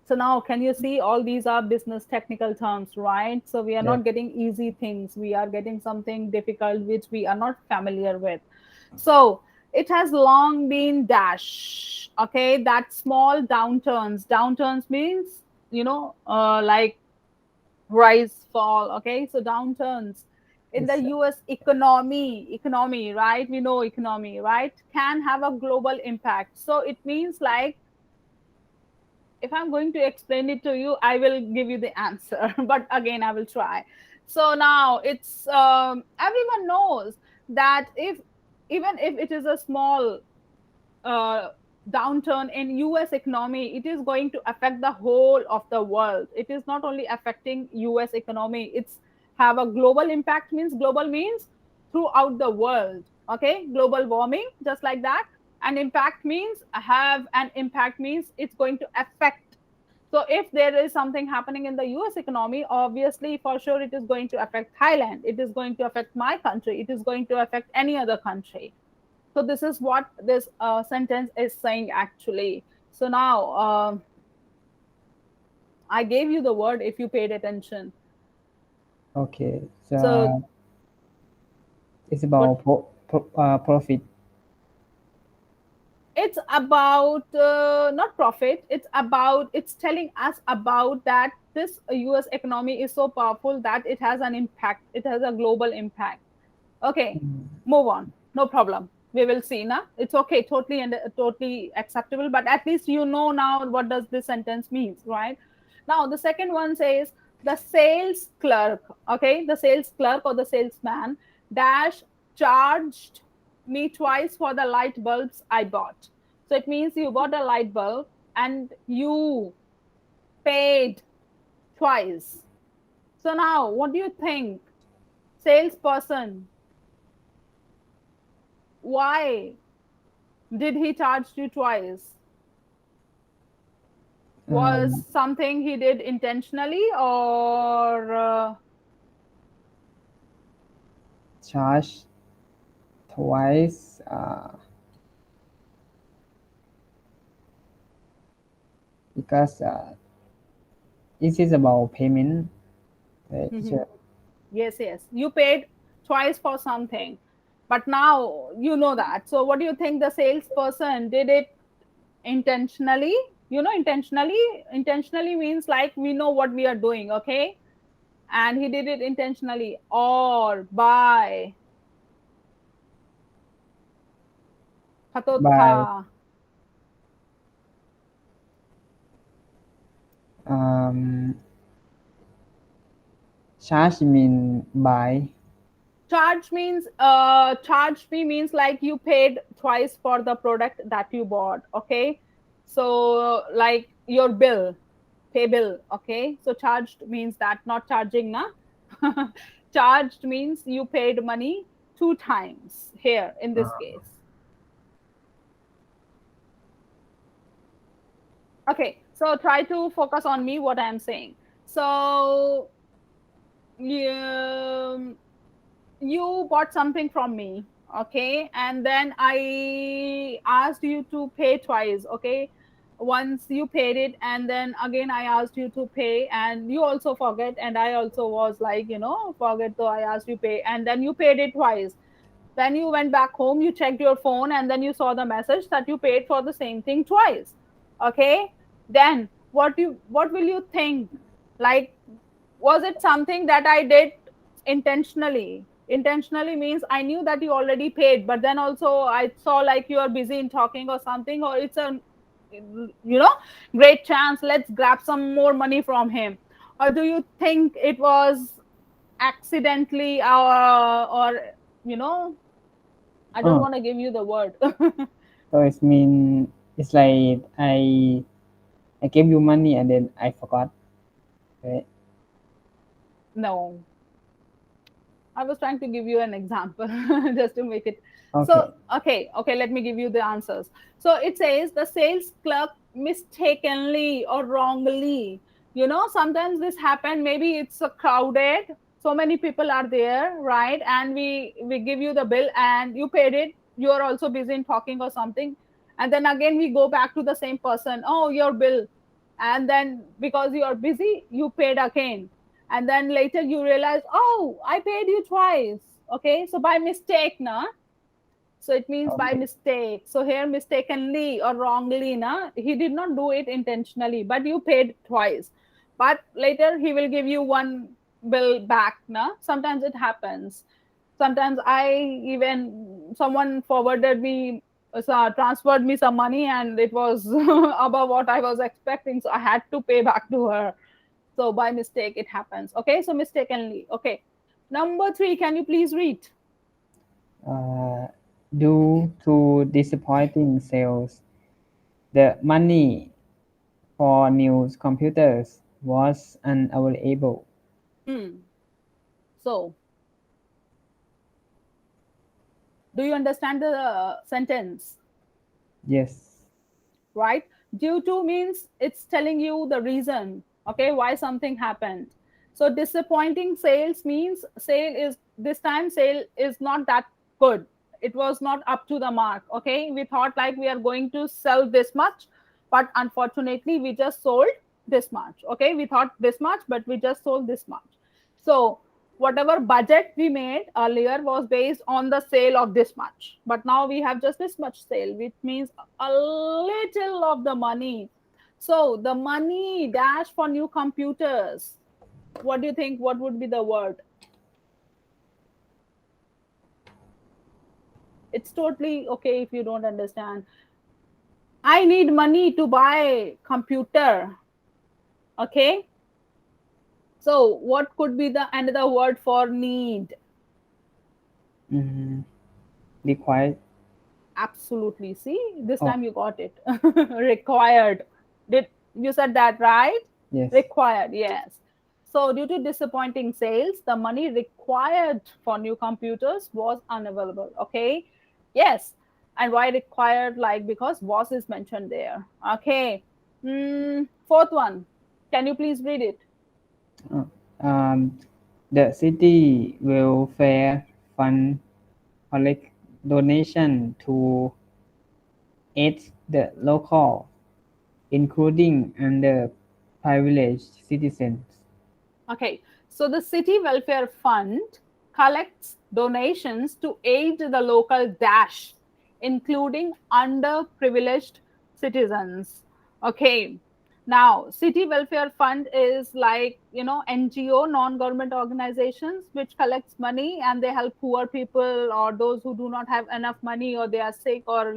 So now, can you see all these are business technical terms, right? So we are Yeah. not getting easy things. We are getting something difficult which we are not familiar with. So it has long been dash. Okay, that small downturns. Downturns means like rise, fall. Okay, so downturns in the It's U.S. economy, right? We know economy, right? Can have a global impact. So it means like if I'm going to explain it to you, I will give you the answer. But again, I will try. So now it's everyone knows that if even if it is a small uh, downturn in US economy, it is going to affect the whole of the world. It is not only affecting US economy, it's have a global impact. Means global means throughout the world. Okay, global warming, just like that. And impact means have an impact means it's going to affect. So if there is something happening in the US economy, obviously for sure it is going to affect Thailand, it is going to affect my country, it is going to affect any other country. So this is what this sentence is saying actually. So now I gave you the word if you paid attention. okay. So So it's what about profit. it's about not profit, it's about it's telling us about that this US economy is so powerful that it has an impact, it has a global impact. Okay, Mm, move on. No problem. We will see now. It's okay, totally and totally acceptable. But at least you know now what does this sentence means, right? Now the second one says the sales clerk. Okay, the sales clerk or the salesman dash charged me twice for the light bulbs I bought. So it means you bought a light bulb and you paid twice. So now, what do you think, salesperson? Why did he charge you twice? Was Um, something he did intentionally or charge twice because this is about payment. Teacher. yes, yes, you paid twice for something, but now you know that. So what do you think, the salesperson did it intentionally? Intentionally means like we know what we are doing, okay? And he did it intentionally or by khatotha. By um, charge mean by Charge me means like you paid twice for the product that you bought, okay? So like your bill, pay bill, okay? So charged means that, not charging na. Charged means you paid money two times here in this case. Okay, so try to focus on me what I'm saying. So um, you bought something from me, okay, and then I asked you to pay twice, okay? Once you paid it and then again I asked you to pay and you also forget and I also was like forget, so I asked you pay and then you paid it twice. Then you went back home, you checked your phone and then you saw the message that you paid for the same thing twice, okay? Then what will you think, like was it something that I did Intentionally means I knew that you already paid, but then also I saw like you are busy in talking or something, or it's a, great chance, let's grab some more money from him. Or do you think it was accidentally, or you know I don't Oh, want to give you the word. so it mean it's like I gave you money and then I forgot, right? No, I was trying to give you an example just to make it. So, Okay. okay, let me give you the answers. So it says the sales clerk mistakenly or wrongly. Sometimes this happen. Maybe it's a crowded, so many people are there, right? And we give you the bill and you paid it. You are also busy in talking or something, and then again we go back to the same person. Oh, your bill, and then because you are busy, you paid again, and then later you realize, oh, I paid you twice. Okay, so by mistake, na. So it means by Okay. mistake. So here mistakenly or wrongly, na, he did not do it intentionally, but you paid twice. But later he will give you one bill back, na. Sometimes it happens. Sometimes I even someone forwarded me, transferred me some money, and it was above what I was expecting, so I had to pay back to her. So by mistake it happens. Okay, so mistakenly. Okay. Number 3, can you please read? Uh, Due to disappointing sales, the money for new computers was unavailable. Hmm. So, do you understand the sentence? Yes. Right? Due to means it's telling you the reason, okay, why something happened. So disappointing sales means sale is this time sale is not that good. It was not up to the mark. Okay, we thought like we are going to sell this much, but unfortunately we just sold this much. Okay, we thought this much, but we just sold this much. So whatever budget we made earlier was based on the sale of this much, but now we have just this much sale, which means a little of the money. So the money dash for new computers, what do you think, what would be the word? It's totally okay if you don't understand. I need money to buy computer. Okay, so what could be the another word for need? Mm, required. Absolutely. See, this Oh, time you got it. Required. Did you said that right? yes. Required, yes. So due to disappointing sales, the money required for new computers was unavailable. Okay. Yes. And why required? Like because was is mentioned there. Okay. Fourth one. Can you please read it? Uh, um, the city welfare fund collect donation to aid the local, including underprivileged citizens. Okay, so the City Welfare Fund collects donations to aid the local dash, including underprivileged citizens. Okay, now City Welfare Fund is like, NGO, non-government organizations, which collects money and they help poor people or those who do not have enough money or they are sick or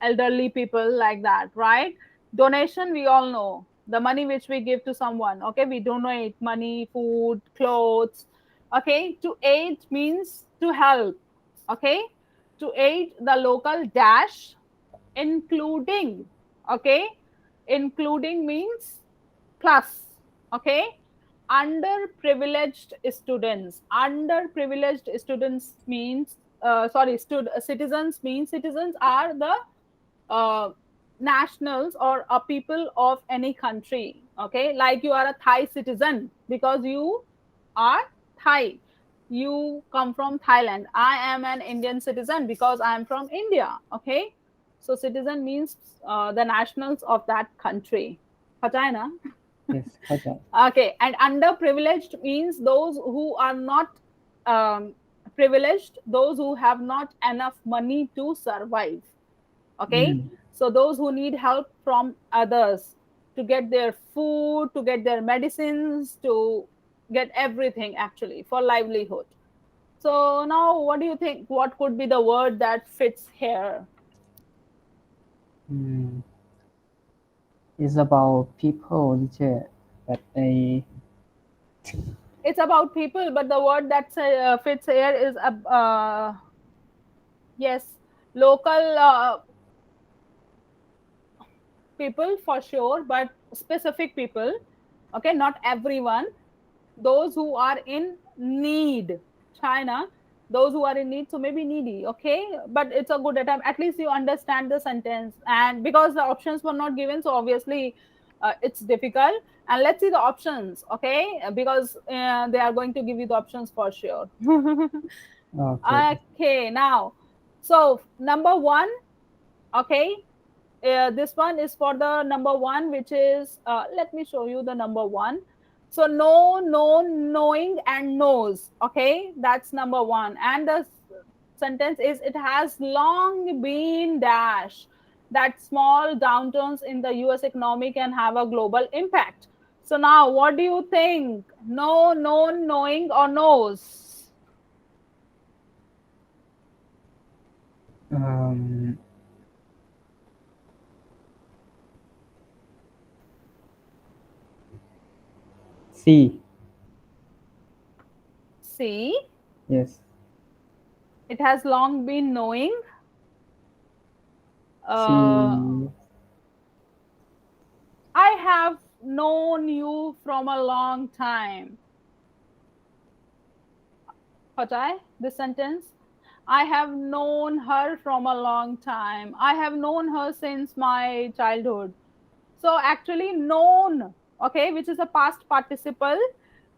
elderly people, like that, right? Donation, we all know the money which we give to someone. Okay, we donate money, food, clothes. Okay, to aid means to help. Okay, to aid the local dash, including. Okay, including means plus. Okay, underprivileged students means, citizens means, citizens are the uh, nationals or a people of any country. Okay, like you are a Thai citizen because you are Thai. You come from Thailand. I am an Indian citizen because I am from India. Okay, so citizen means the nationals of that country. Pata hai na? Yes, เข้าใจ Okay, and underprivileged means those who are not um, privileged, those who have not enough money to survive. อืม Okay, so those who need help from others to get their food, to get their medicines, to get everything actually for livelihood. So now what do you think? What could be the word that fits here? Mm, it's about people, teacher. But I It's about people, but the word that fits here is yes, local people for sure, but specific people. Okay, not everyone. Those who are in need. China, those who are in need, so maybe needy. Okay, but it's a good attempt. At least you understand the sentence, and because the options were not given, so obviously it's difficult. And let's see the options. Okay, because they are going to give you the options for sure. okay. Okay, now, so number one. Okay, this one is for the number one, which is let me show you the number one. So know, known, knowing, and knows. Okay, that's number one. And the sentence is, it has long been dash that small downturns in the US economy can have a global impact. So now what do you think? Know, known, knowing, or knows? Um, C. See, Yes. it has long been knowing. uh, C. I have known you from a long time. Patai, this sentence. I have known her from a long time. I have known her since my childhood. So actually, known, okay, which is a past participle,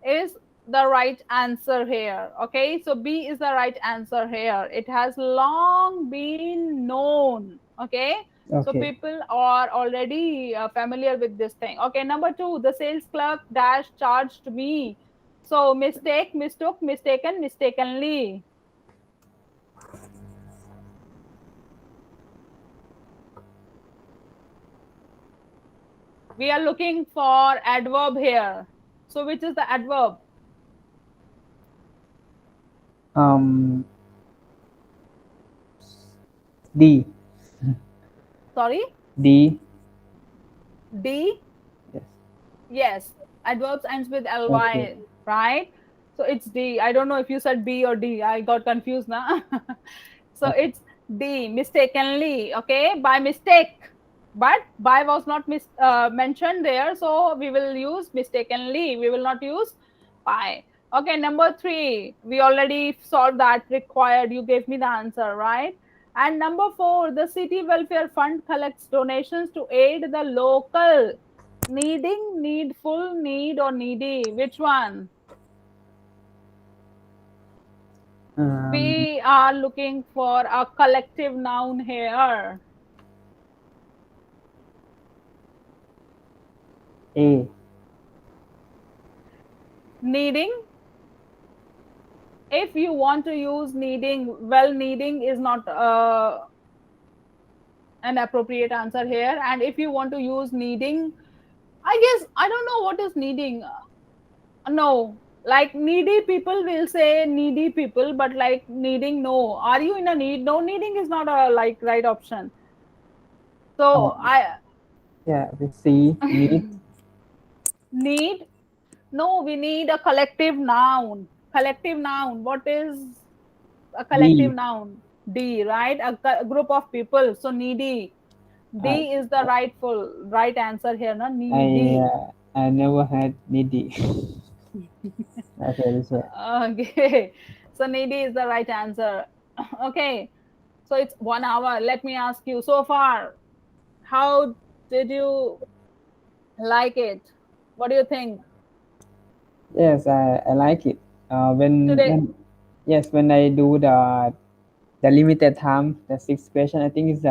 is the right answer here. Okay, so B is the right answer here. It has long been known. Okay, so Okay. people are already familiar with this thing. Okay, number two, the sales clerk dash charged me. So mistake, mistook, mistaken, mistakenly. We are looking for adverb here. So which is the adverb? Um, D. Sorry, D. D. Yes. Yes, adverbs ends with Okay. ly, right? So it's D. I don't know if you said B or D. I got confused now. So Okay. it's D, mistakenly, okay, by mistake. But by was not mentioned there, so we will use mistakenly. We will not use by. Okay, number three, we already solved that required. You gave me the answer, right? And number four, the city welfare fund collects donations to aid the local needing, needful, need, or needy. Which one? Um, We are looking for a collective noun here. A. Needing. If you want to use needing, well, needing is not an appropriate answer here. And if you want to use needing, I guess I don't know what is needing. No, like needy people will say needy people, but like needing, no. Are you in a need? No, needing is not a like right option. So Um, I yeah, with C. Need. need. No, we need a collective noun. Collective noun. What is a collective D. noun? D, right? A group of people. So needy. Uh, D is the right answer here, no? I Needy. I never had needy. Okay, teacher. Okay. So needy is the right answer. Okay. So it's 1 hour. Let me ask you, so far, how did you like it? What do you think Yes, I like it. today? Yes, when I do the limited time, the sixth question, I think is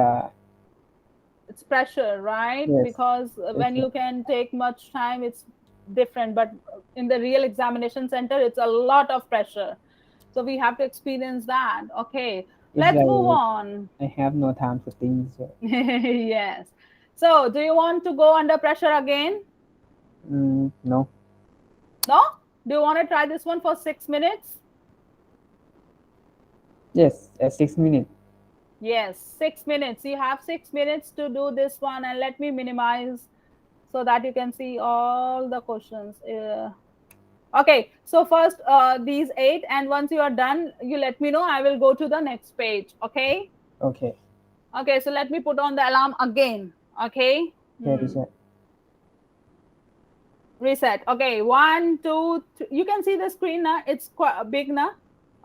It's pressure, right? yes, Because when pressure. you can take much time, it's different. But in the real examination center, it's a lot of pressure. So we have to experience that. Okay. It's Let's move like on. I have no time to think. So, Yes. So, do you want to go under pressure again? no. No? Do you want to try this one for 6 minutes? Yes, 6 minutes. Yes, 6 minutes. You have 6 minutes to do this one, and let me minimize so that you can see all the questions. Okay, so first these eight, and once you are done, you let me know. I will go to the next page. Okay. Okay. Okay, so let me put on the alarm again. Okay. Okay, teacher. Reset. Okay, one, two, three. You can see the screen now. It's quite big now.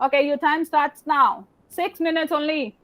Okay, your time starts now. 6 minutes only.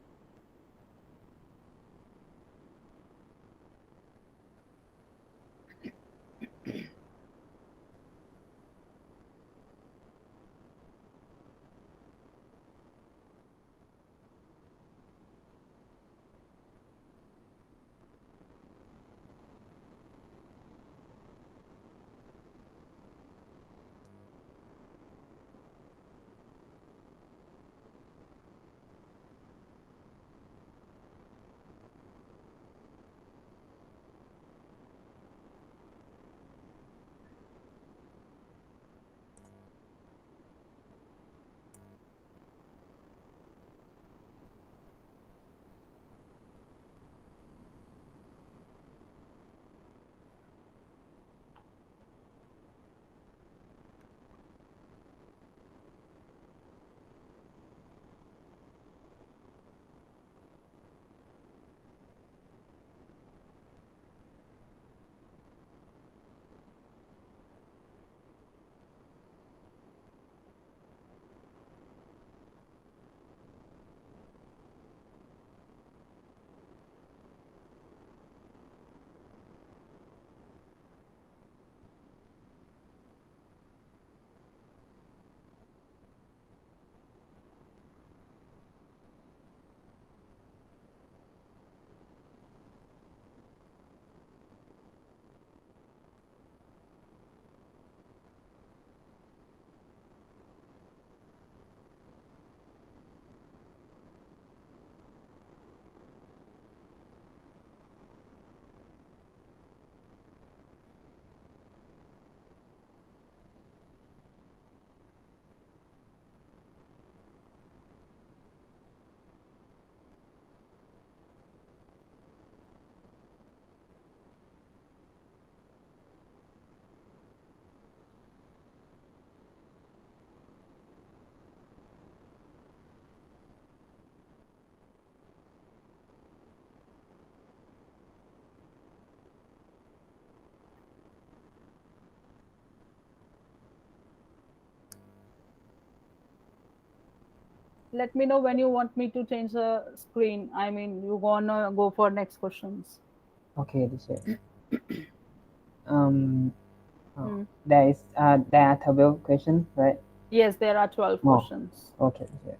Let me know when you want me to change the screen. I mean, you gonna go for next questions. Okay, teacher. Um, Hmm. there are 12 questions, right? Yes, there are 12 More. questions. Okay, teacher.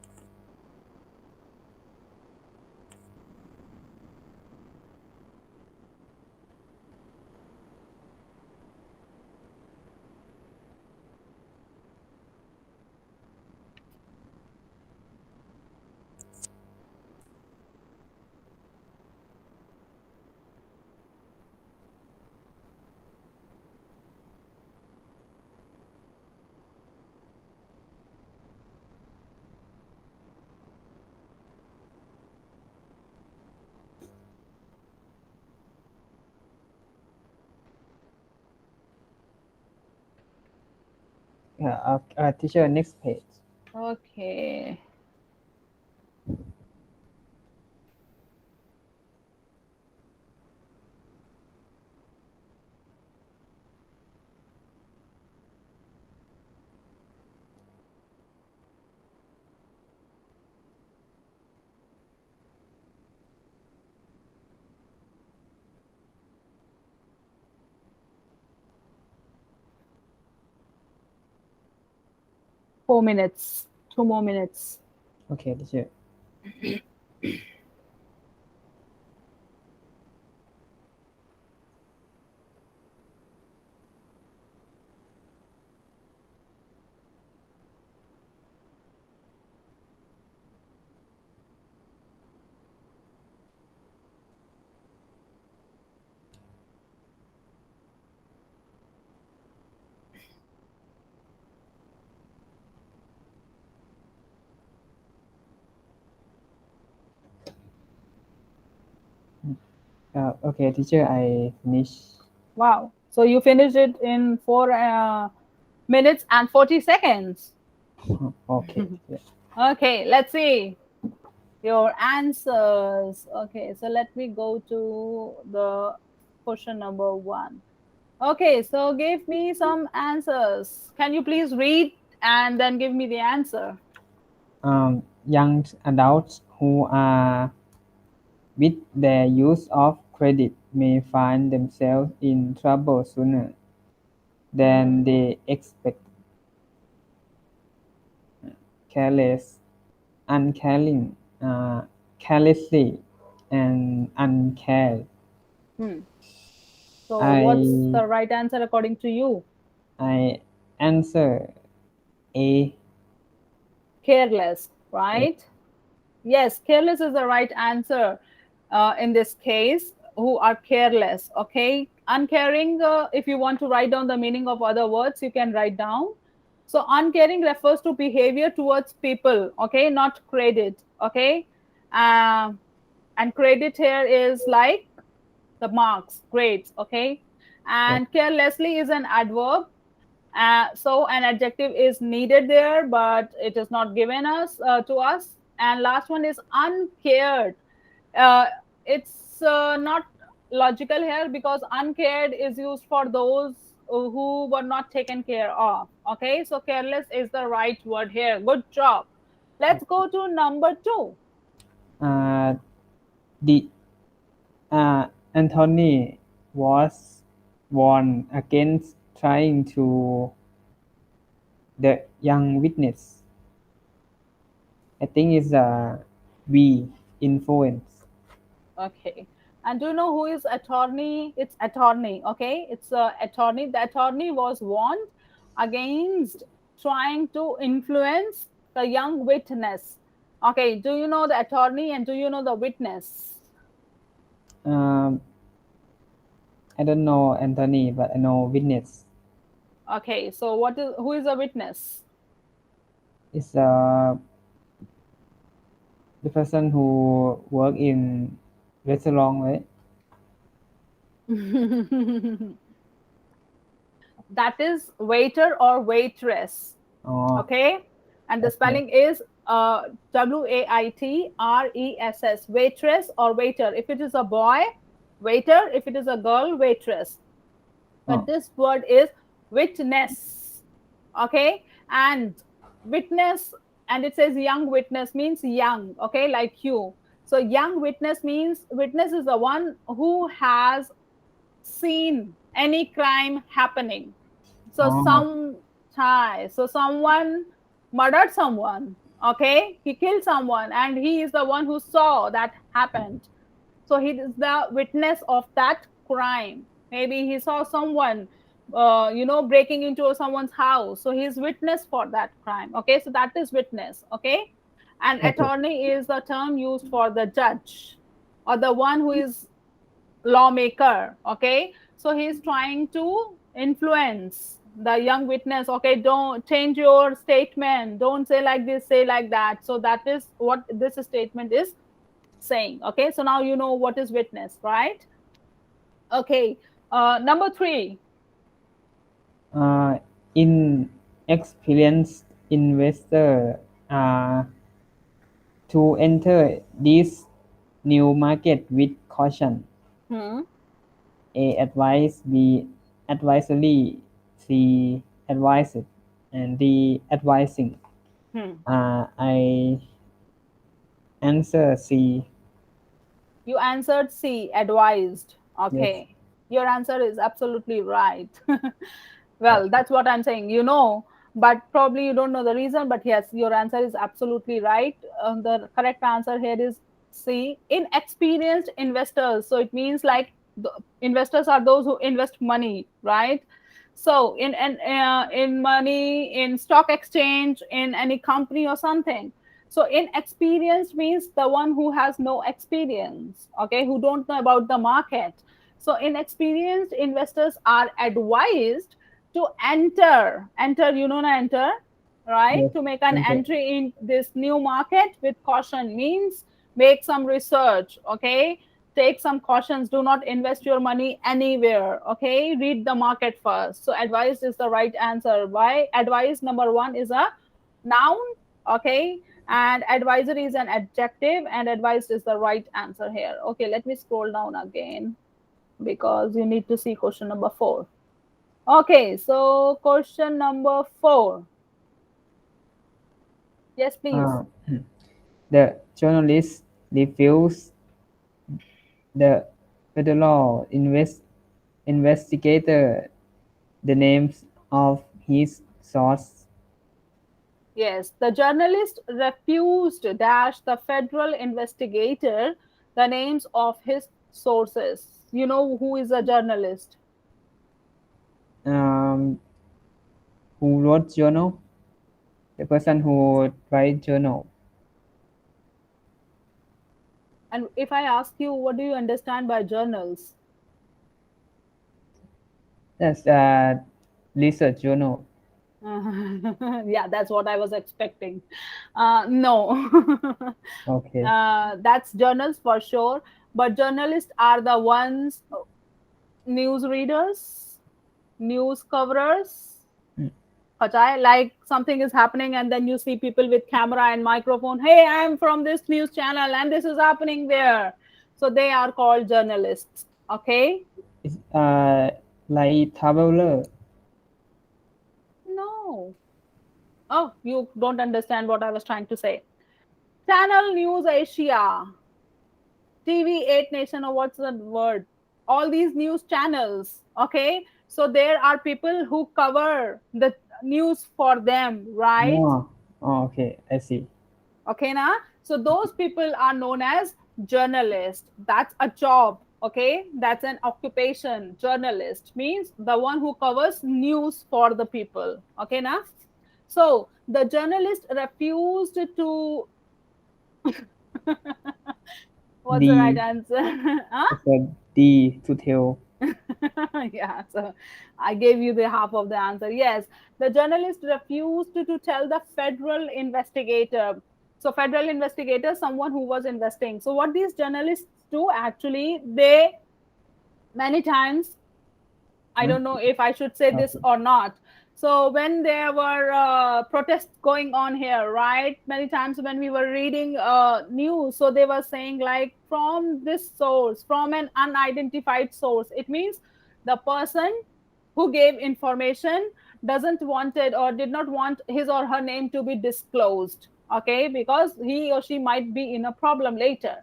Yeah, teacher, next page. Okay. 4 minutes. 2 more minutes. Okay, teacher. Okay, teacher, I finish. Wow. So you finished it in 4 minutes and 40 seconds. Okay, teacher. Okay, let's see your answers. Okay, so let me go to the question number one. Okay, so give me some answers. Can you please read and then give me the answer? Young adults who are with their use of credit may find themselves in trouble sooner than Hmm. they expect. Careless, uncaring, carelessly, and uncared. Hmm. So, what's I the right answer according to you? I answer A. Careless, A. right? Yes, careless is the right answer in this case, who are careless. Okay. Uncaring, if you want to write down the meaning of other words, you can write down. So, uncaring refers to behavior towards people. Okay. Not credit. Okay. Um, and credit here is like the marks, grades. Okay. Yes. And carelessly is an adverb, so an adjective is needed there, but it is not given us to us. And last one is uncared. Uh, it's not logical here because uncared is used for those who were not taken care of. Okay, so careless is the right word here. Good job. Let's go to number two. Uh, the Anthony was warned against trying to the young witness. I think it's we influence. Okay. And do you know who is attorney? It's attorney. Okay. It's a attorney. The attorney was warned against trying to influence the young witness. Okay. Do you know the attorney and do you know the witness? Um, I don't know Anthony, but I know witness. Okay. So what is who is a witness? It's the person who work in restaurant, right? That is waiter or waitress. Oh, Okay. And the okay. spelling is waitress, waitress or waiter. If it is a boy, waiter. If it is a girl, waitress. But Oh, this word is witness. Okay. And witness, and it says young witness means young. Okay. Like you. So young witness means witness is the one who has seen any crime happening. So oh, someone murdered someone. Okay, he killed someone, and he is the one who saw that happened. So he is the witness of that crime. Maybe he saw someone, breaking into someone's house. So he's witness for that crime. Okay, so that is witness. Okay, and okay, attorney is the term used for the judge or the one who is lawmaker. Okay, so he's trying to influence the young witness. Okay, don't change your statement, don't say like this, say like that. So that is what this statement is saying. Okay, so now you know what is witness, right? Okay, number three. uh, inexperienced investor uh, to enter this new market with caution. Hmm. A. Advice. B. Advisory. C. Advised. And D. Advising. Hmm. I answer C. You answered C, advised. Yes. Okay. Your answer is absolutely right. Oh, Well, that's what I'm saying, but probably you don't know the reason. But yes, your answer is absolutely right. The correct answer here is C, inexperienced investors. So it means like the investors are those who invest money, right? So in money, in stock exchange, in any company or something. So inexperienced means the one who has no experience, okay, who don't know about the market. So inexperienced investors are advised to enter, enter, right? yes. To make an Enter. entry in this new market with caution means make some research, okay? take some cautions. Do not invest your money anywhere. Okay, read the market first. So advised is the right answer. Why? Advised number one is a noun. Okay, and advisory is an adjective, and advised is the right answer here. Okay, let me scroll down again because you need to see question number 4. Okay, so question number 4. Yes, please. Uh, the journalist refused the federal investigator the names of his source. Yes, the journalist refused dash the federal investigator the names of his sources. You know who is a journalist? Um, who wrote journal? The person who write journal. And if I ask you, what do you understand by journals? That's research journal. Yeah, that's what I was expecting. No, Okay. that's journals for sure. But journalists are the ones, news readers, news coverers. Mm. Pachai, like something is happening, and then you see people with camera and microphone. Hey, I am from this news channel, and this is happening there. So they are called journalists. Okay. It's like traveler. No. Oh, you don't understand what I was trying to say. Channel News Asia, TV 8 Nation, or what's the word? All these news channels. Okay. So there are people who cover the news for them, right? Oh, oh, okay. I see. Okay, na? So those people are known as journalists. That's a job. Okay, that's an occupation. Journalist means the one who covers news for the people. Okay, na? So the journalist refused to. What's the right D. answer? Huh? It's a D to tell. Yeah, so I gave you the half of the answer. Yes, the journalist refused to tell the federal investigator. So federal investigator, someone who was investing. So what these journalists do actually, they many times, I Huh? don't know if I should say this Okay. or not. So when there were protests going on here, right? Many times when we were reading news, so they were saying like from this source, from an unidentified source. It means the person who gave information doesn't wanted or did not want his or her name to be disclosed. Okay, because he or she might be in a problem later.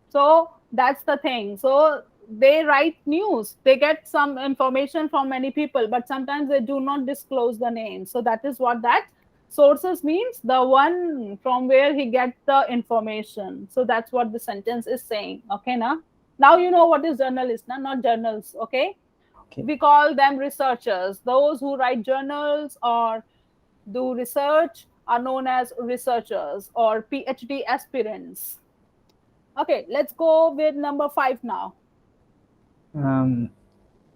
So that's the thing. So they write news, they get some information from many people, but sometimes they do not disclose the name. So that is what that sources means, the one from where he get the information. So that's what the sentence is saying. Okay, now you know what is journalist, not journals. Okay, Okay. we call them researchers. Those who write journals or do research are known as researchers or PhD aspirants. Okay, let's go with number 5 now. Um,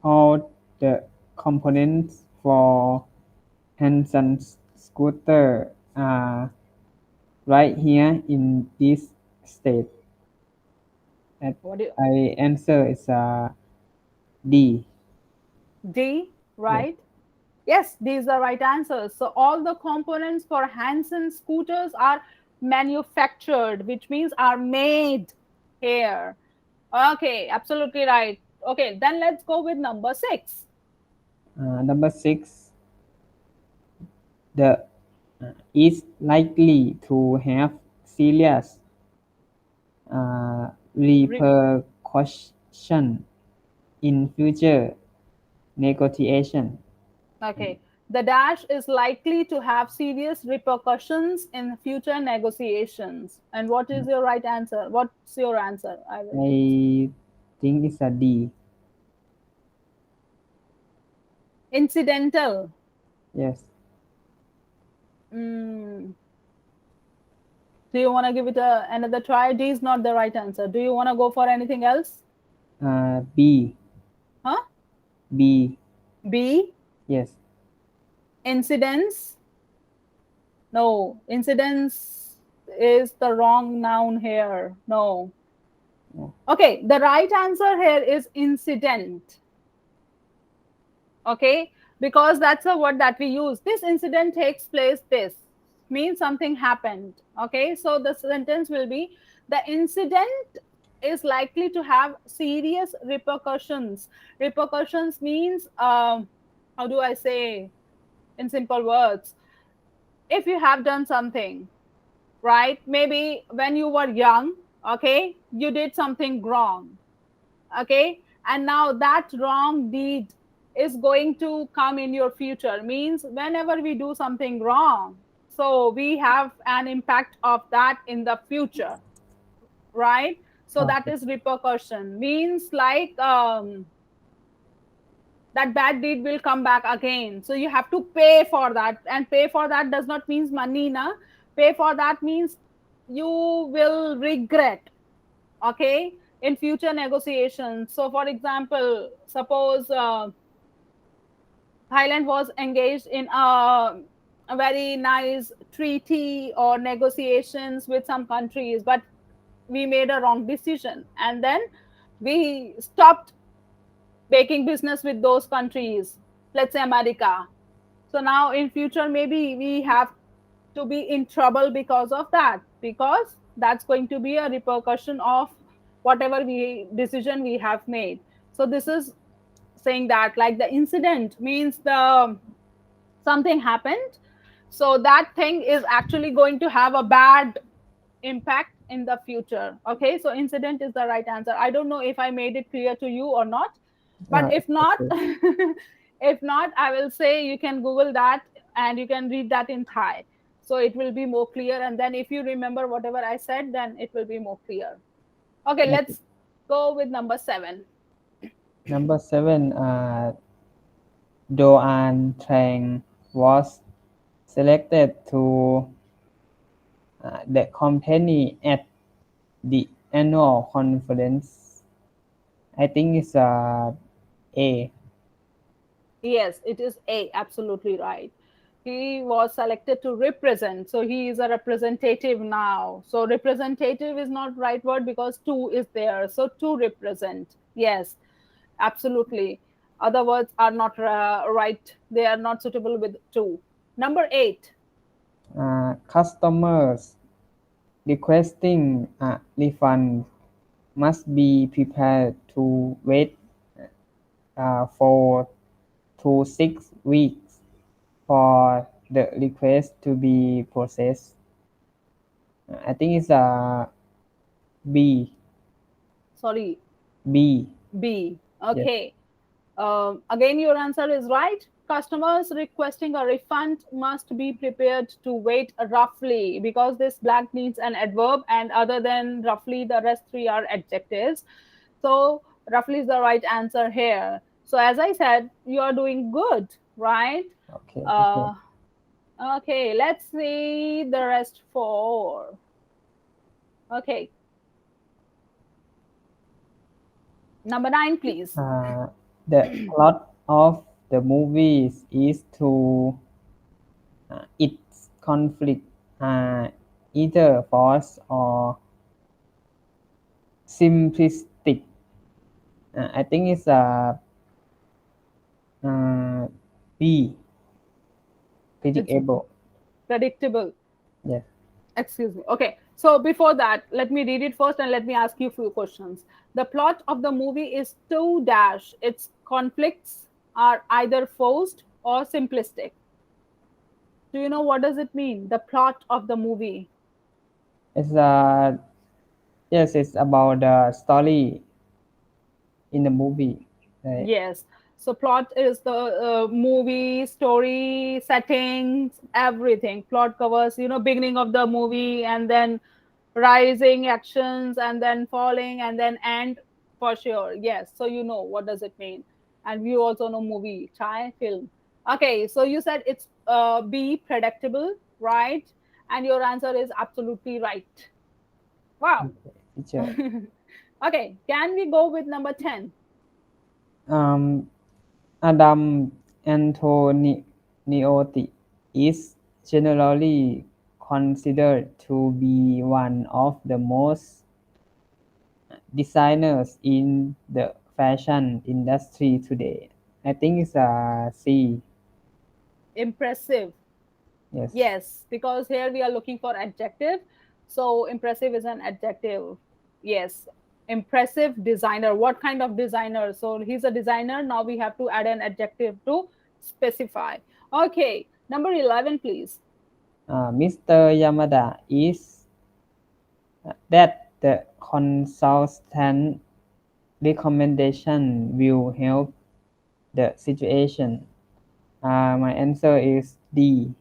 all the components for Hanson's scooter are right here in this state. And What do you, I answer is D. D, Yes. right? Yes, these are right answers. So all the components for Hanson scooters are manufactured, which means are made here. Okay, absolutely right. Okay, then let's go with number 6. Number 6, the is likely to have serious Re- repercussion in future negotiation. okay, the dash is likely to have serious repercussions in future negotiations. And what is your right answer? What's your answer, Ivan? I think it's a D. Incidental. Yes. Mm, do you want to give it another try? D is not the right answer. Do you want to go for anything else? B. Huh? B. B. Yes. Incidence. No, incidence is the wrong noun here. No. Okay, the right answer here is incident. Okay, because that's a word that we use. This incident takes place, this means something happened. Okay, so the sentence will be, the incident is likely to have serious repercussions. Repercussions means, how do I say in simple words, if you have done something, right, maybe when you were young, okay, you did something wrong, okay, and now that wrong deed is going to come in your future, means whenever we do something wrong, so we have an impact of that in the future, right? So that Okay. is repercussion, means like, that bad deed will come back again, so you have to pay for that, and pay for that does not means money na. Pay for that means you will regret, okay, in future negotiations. So for example, suppose Thailand was engaged in a very nice treaty or negotiations with some countries, but we made a wrong decision, and then we stopped making business with those countries, let's say America. So now in future maybe we have to be in trouble because of that, because that's going to be a repercussion of whatever we decision we have made. So this is saying that, like, the incident means the something happened, so that thing is actually going to have a bad impact in the future. Okay, so incident is the right answer. I don't know if I made it clear to you or not, but if It's not, okay. if not, I will say you can Google that and you can read that in Thai, so it will be more clear, and then if you remember whatever I said, then it will be more clear. Okay, Okay. let's go with number 7. Number 7, Doan Trang was selected to the company at the annual conference. I think it's A. Yes, it is A, absolutely right. He was selected to represent, so he is a representative now. So representative is not right word because to is there. So to represent, yes, absolutely. Other words are not right. They are not suitable with to. Number 8. Customers requesting a refund must be prepared to wait 4 to 6 weeks for the request to be processed. I think it's B. Sorry, B. B. Yes. Okay. Again, your answer is right. Customers requesting a refund must be prepared to wait roughly, because this blank needs an adverb, and other than roughly, the rest three are adjectives. So, roughly is the right answer here. So, as I said, you are doing good, right? Okay. Okay. Uh, okay, let's see the rest four. Okay, number 9, please. Uh, the plot of the movies is to its conflict either false or simplistic. I think it's uh, B. It's Predictable. predictable. Yes. Excuse me. Okay. So before that, let me read it first and let me ask you a few questions. The plot of the movie is to dash. Its conflicts are either forced or simplistic. Do you know what does it mean? The plot of the movie. It's yes, it's about the story in the movie. Right? Yes. So plot is the movie, story, settings, everything. Plot covers, beginning of the movie, and then rising actions, and then falling, and then end, for sure. Yes. So you know what does it mean. And you also know movie, Thai film. Okay. So you said it's be predictable, right? And your answer is absolutely right. Wow. Okay, teacher. Okay. Can we go with number 10? Um, Adam Antoniotti is generally considered to be one of the most designers in the fashion industry today? I think it's C. Impressive. Yes, Yes, because here we are looking for adjective. So impressive is an adjective. Yes. Impressive designer. What kind of designer? So he's a designer. Now we have to add an adjective to specify. Okay. Number 11, please. Mr. Yamada is that the consultant recommendation will help the situation. My answer is D.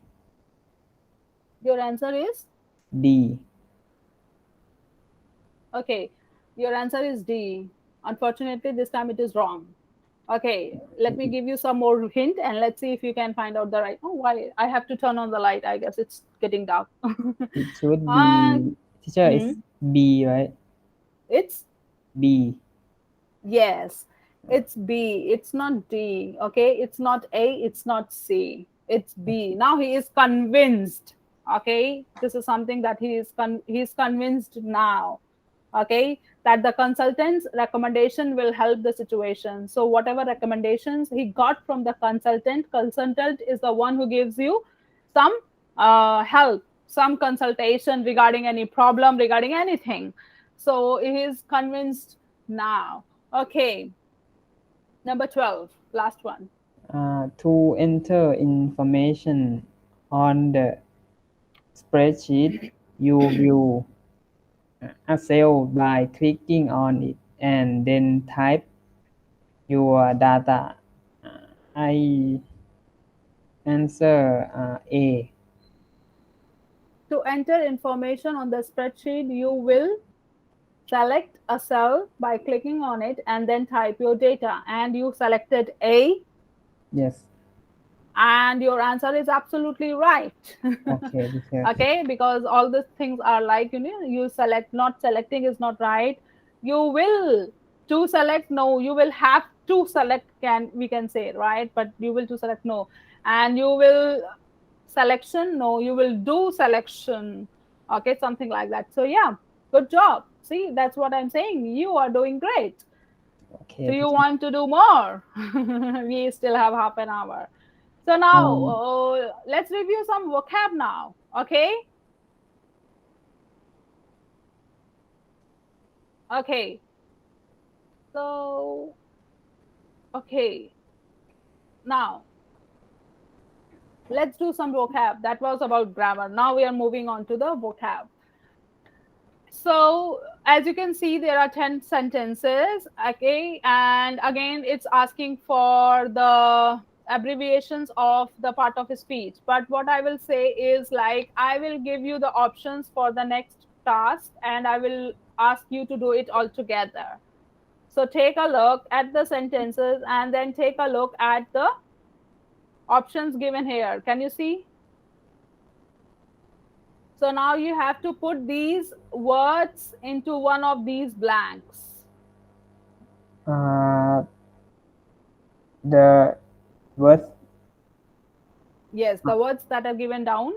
Your answer is? D. Okay. Your answer is D. Unfortunately, this time it is wrong. Okay. Let me give you some more hint and let's see if you can find out the right. Oh, why? I have to turn on the light. I guess it's getting dark. It should uh, be, teacher hmm, is B, right? it's B. yes, it's B. It's not D. Okay, it's not A. It's not C. It's B. Now he is convinced. Okay, this is something that he's convinced now. Okay, that the consultant's recommendation will help the situation. So whatever recommendations he got from the consultant is the one who gives you some help, some consultation regarding any problem, regarding anything. So he is convinced now. Okay, number 12, last one. To enter information on the spreadsheet, you will a cell by clicking on it and then type your data. I answer A. To enter information on the spreadsheet, you will select a cell by clicking on it and then type your data. And you selected A, Yes. and your answer is absolutely right. Okay, teacher. Okay, because all these things are like, you select, not selecting is not right. You will to select, no, you will have to select, can we can say, right? But you will to select, no. And you will selection, no, you will do selection. Okay, something like that. So yeah, good job. See, that's what I'm saying, you are doing great. Do Okay, you teacher. want to do more? We still have half an hour. So now Um, let's review some vocab now. Okay. Okay. So okay. Now let's do some vocab. That was about grammar. Now we are moving on to the vocab. So as you can see, there are 10 sentences. Okay, and again it's asking for the abbreviations of the part of a speech. But what I will say is, like, I will give you the options for the next task and I will ask you to do it all together. So take a look at the sentences and then take a look at the options given here. Can you see? So now you have to put these words into one of these blanks. uh, the words. Yes, the words that are given down.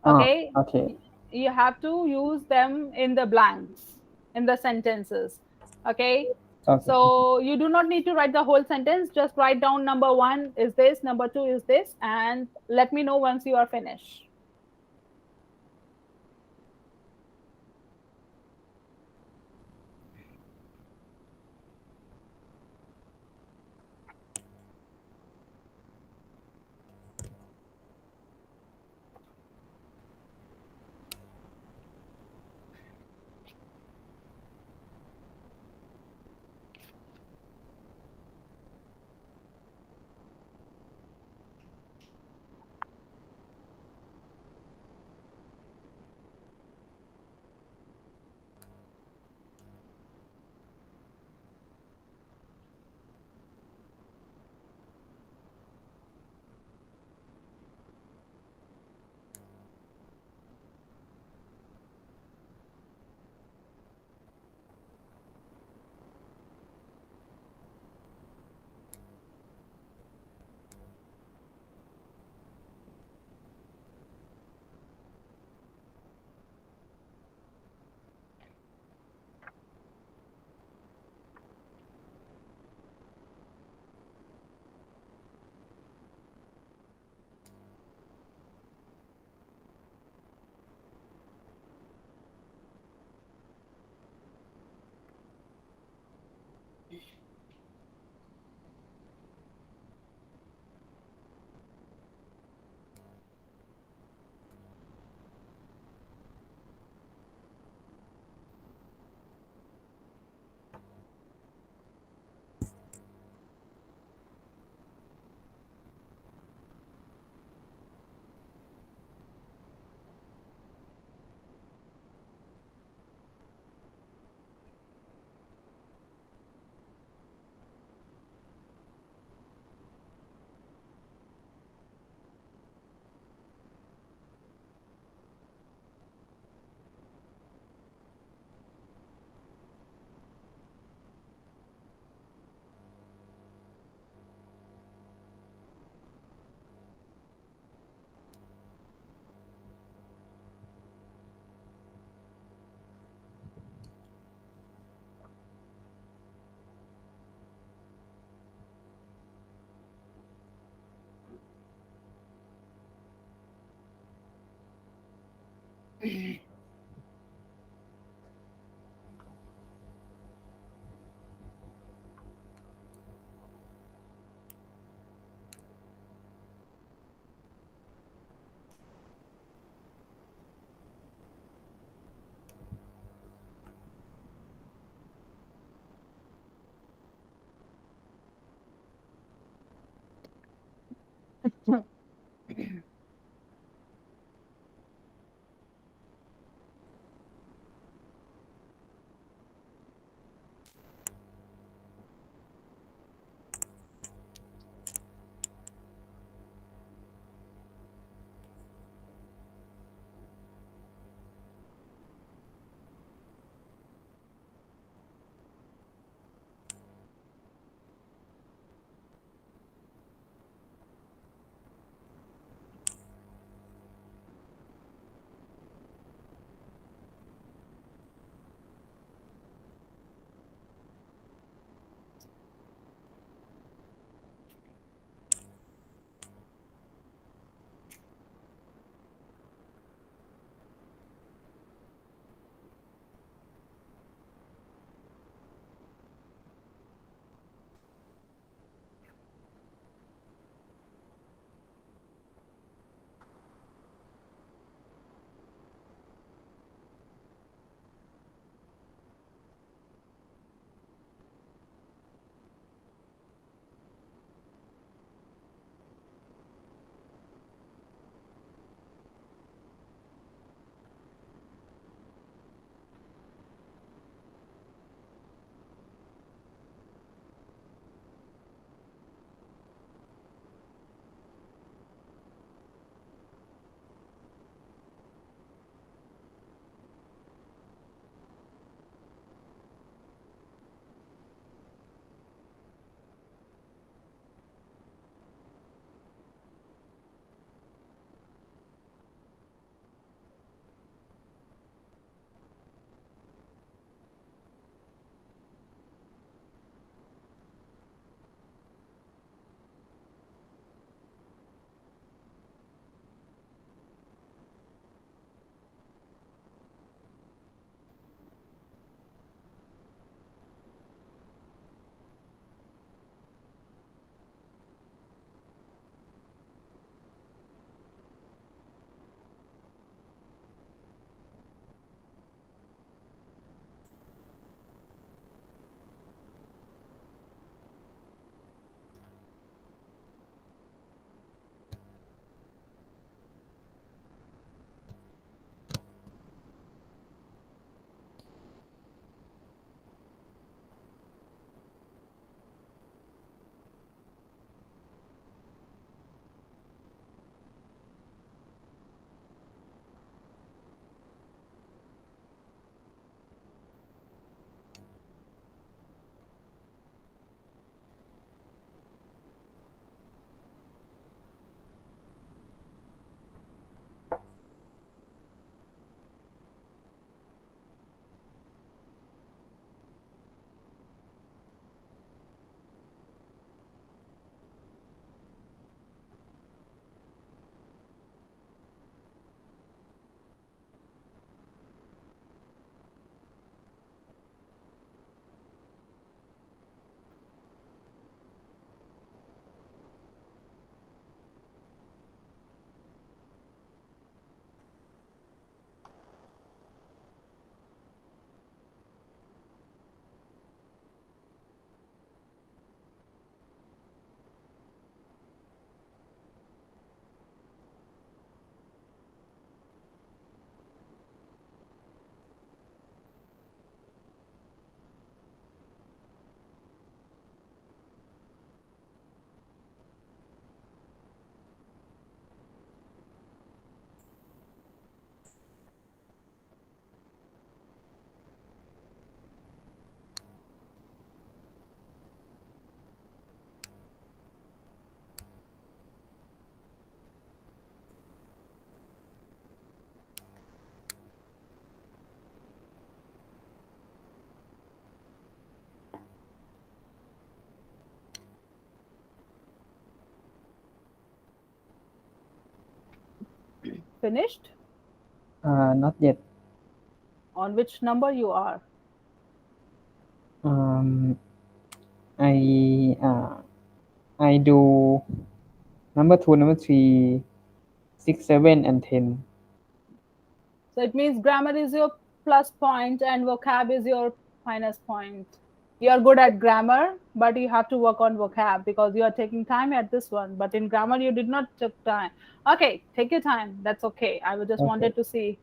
Oh, Okay. okay. You have to use them in the blanks, in the sentences. Okay. Okay, teacher. So you do not need to write the whole sentence. Just write down number one is this, number two is this, and let me know once you are finished. Finished? Not yet. On which number you are? Um, I do number 2, number 3, 6, 7, and 10. So it means grammar is your plus point and vocab is your minus point. You are good at grammar, but you have to work on vocab because you are taking time at this one. But in grammar, you did not take time. Okay, take your time. That's okay. I just Okay. wanted to see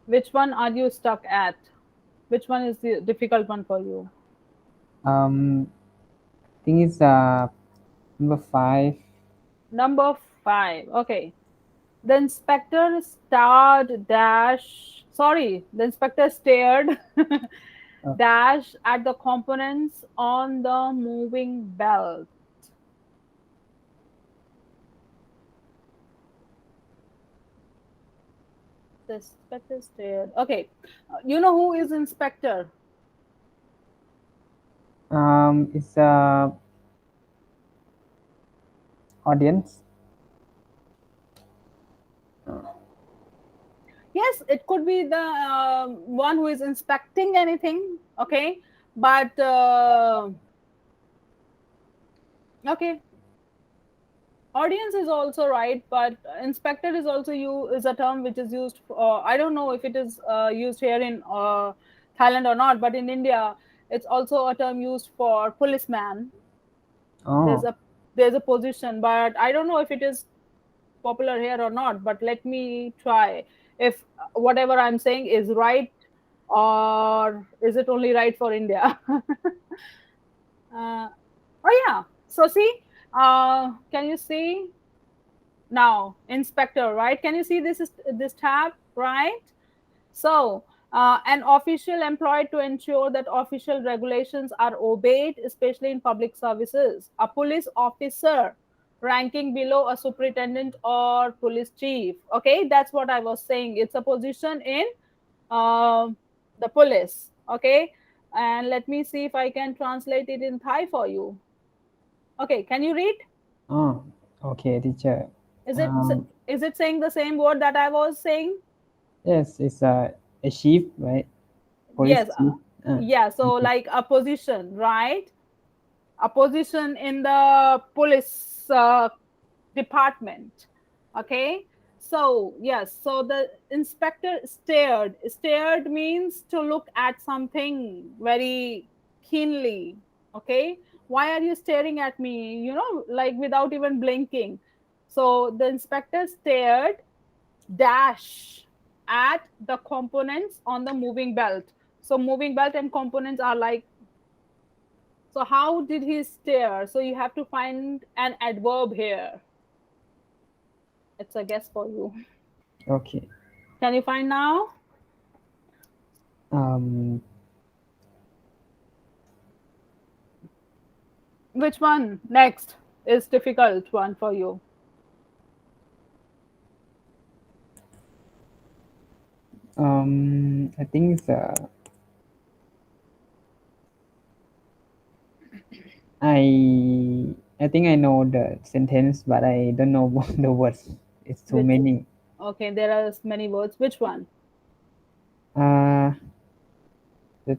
which one are you stuck at? Which one is the difficult one for you? I think it's number 5. Number five. Okay. The inspector starred dash. Sorry, the inspector stared Uh, dash at the components on the moving belt. The inspector stared. Okay, you know who is inspector? it's audience. Yes, it could be the one who is inspecting anything. Okay, but okay, audience is also right, but inspector is also you is a term which is used for, I don't know if it is used here in Thailand or not, but in India it's also a term used for policeman. there's Oh, a there's a position, but I don't know if it is popular here or not, but let me try if whatever I'm saying is right, or is it only right for India. Oh yeah, so see, can you see now inspector, right? Can you see this is this tab, right? So an official employed to ensure that official regulations are obeyed, especially in public services. A police officer ranking below a superintendent or police chief. Okay, that's what I was saying. It's a position in um the police. Okay, and let me see if I can translate it in Thai for you. Okay, can you read? oh, okay, teacher. Is it Um, is it saying the same word that I was saying? yes, it's a chief, right? Police Yes. chief. Yeah. So Okay. like a position, right? A position in the police department. Okay. So yes. So the inspector stared. Stared means to look at something very keenly. Okay. Why are you staring at me? You know, like without even blinking. So the inspector stared dash at the components on the moving belt. So moving belt and components are like, so how did he stare? So you have to find an adverb here. It's a guess for you. Okay. Can you find now? Um, Which one next is difficult one for you? I think it's I think I know the sentence, but I don't know the words. It's too Which, many. okay, there are many words. Which one? Uh, the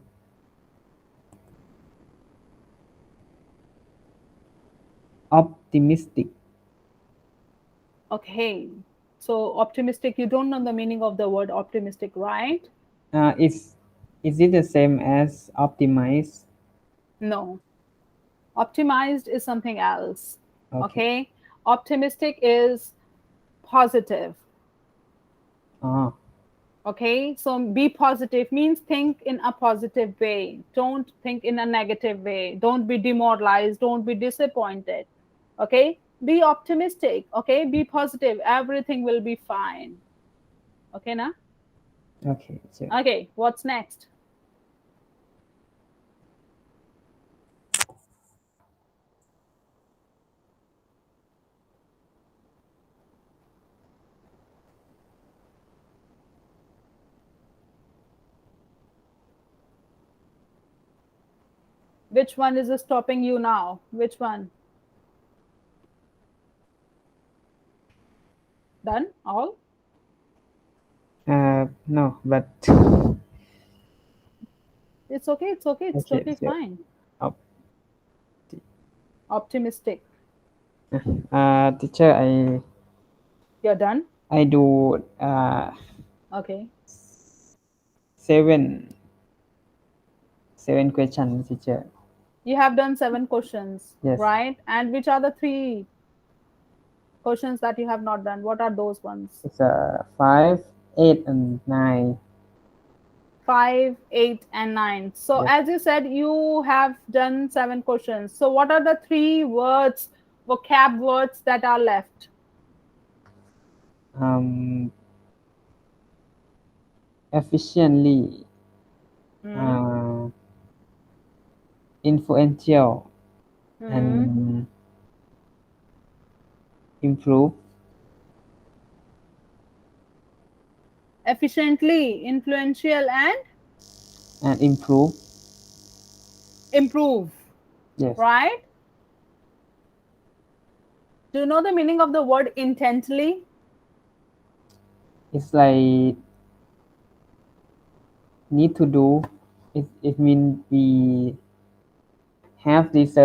optimistic. Okay. So optimistic, you don't know the meaning of the word optimistic, right? Is it the same as optimize? No. Optimized is something else. Okay. Okay. Optimistic is positive. Oh, Okay. So be positive means think in a positive way. Don't think in a negative way. Don't be demoralized. Don't be disappointed. Okay. Be optimistic. Okay. Be positive. Everything will be fine. Okay. Na? okay, sure. Okay. What's next? Which one is stopping you now? Which one? Done? All? No, but It's okay. It's okay. It's okay, totally sure. fine. Op- Optimistic. Teacher, You're done? I do Okay. seven seven questions, teacher. You have done 7 questions, Yes, right? And which are the 3 questions that you have not done? What are those ones? it's 5, 8, and 9. 5, 8, and 9. So, Yes. as you said, you have done 7 questions. So, what are the 3 words, vocab words that are left? Um, efficiently, Hmm. uh, influential, Hmm. and improve, Efficiently, influential, and and improve. improve, Yes, right? Do you know the meaning of the word intently? it's like need to do. It means we have this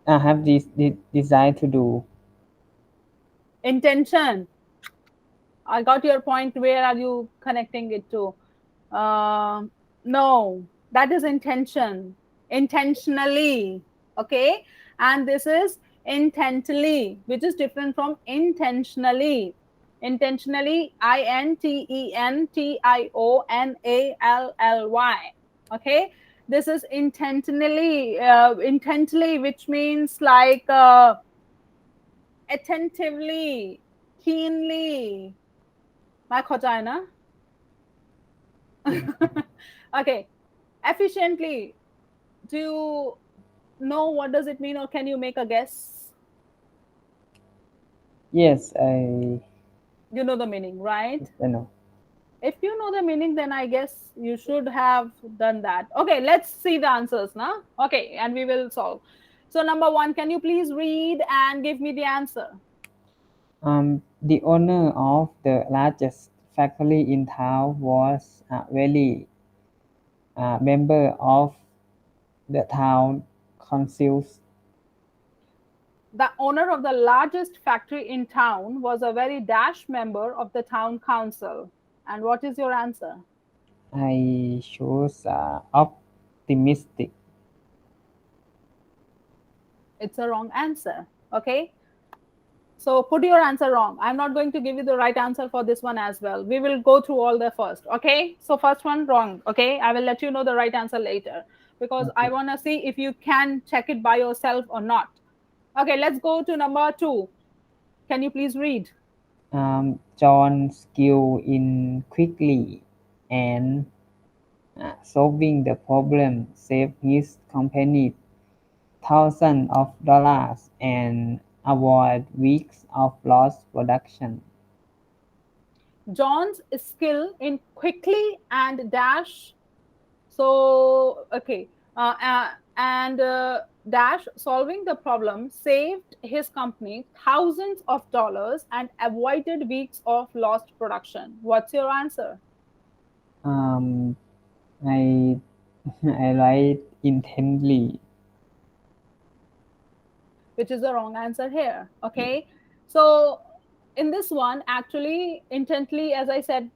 have this desire to do. Intention. I got your point. Where are you connecting it to? No, that is intention. Intentionally. Okay. And this is intently, which is different from intentionally. Intentionally, intentionally. Okay. This is intently, which means like attentively, keenly. My khotay Okay. Efficiently. Do you know what does it mean, or can you make a guess? Yes, I You know the meaning, right? I know. If you know the meaning, then I guess you should have done that. Okay, let's see the answers now. Okay, and we will solve. So, number 1, can you please read and give me the answer? The owner of the largest factory in town was a very member of the town council. The owner of the largest factory in town was a very dash member of the town council. And what is your answer? I chose optimistic. It's a wrong answer. Okay. So put your answer wrong. I'm not going to give you the right answer for this one as well. We will go through all the first. Okay. So first one wrong. Okay. I will let you know the right answer later because I Okay. want to see if you can check it by yourself or not. Okay. Let's go to number 2. Can you please read? John's skill in quickly and solving the problem saved his company thousands of dollars and avoid weeks of lost production. John's skill in quickly and dash. So, okay. And dash solving the problem saved his company thousands of dollars and avoided weeks of lost production. What's your answer? Um, I I write intently. Which is the wrong answer here. Okay. So, In this one, actually, intently, as I said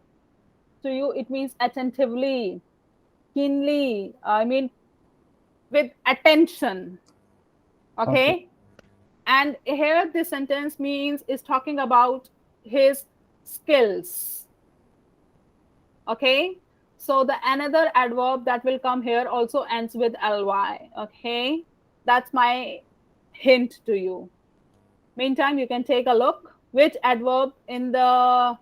to you, it means attentively, keenly, I mean, with attention. Okay. Okay. And here this sentence means is talking about his skills. Okay. So the another adverb that will come here also ends with ly. Okay. That's my hint to you. Meantime, you can take a look which adverb in the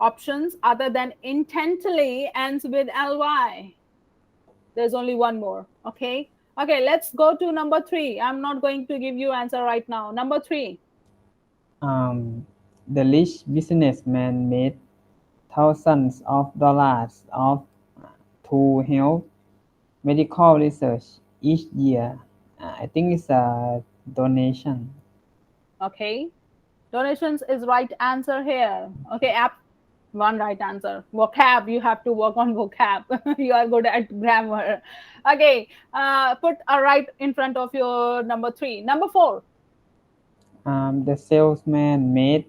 options other than intently ends with ly. There's only one more. Okay. Okay, let's go to number 3. I'm not going to give you answer right now. Number 3. Um, the rich businessman made thousands of dollars of to help medical research each year. I think it's a donation. Okay. Donations is right answer here. Okay, app one right answer. Vocab, you have to work on vocab. You are good at grammar. Okay, put a right in front of your number 3. Number 4. The salesman made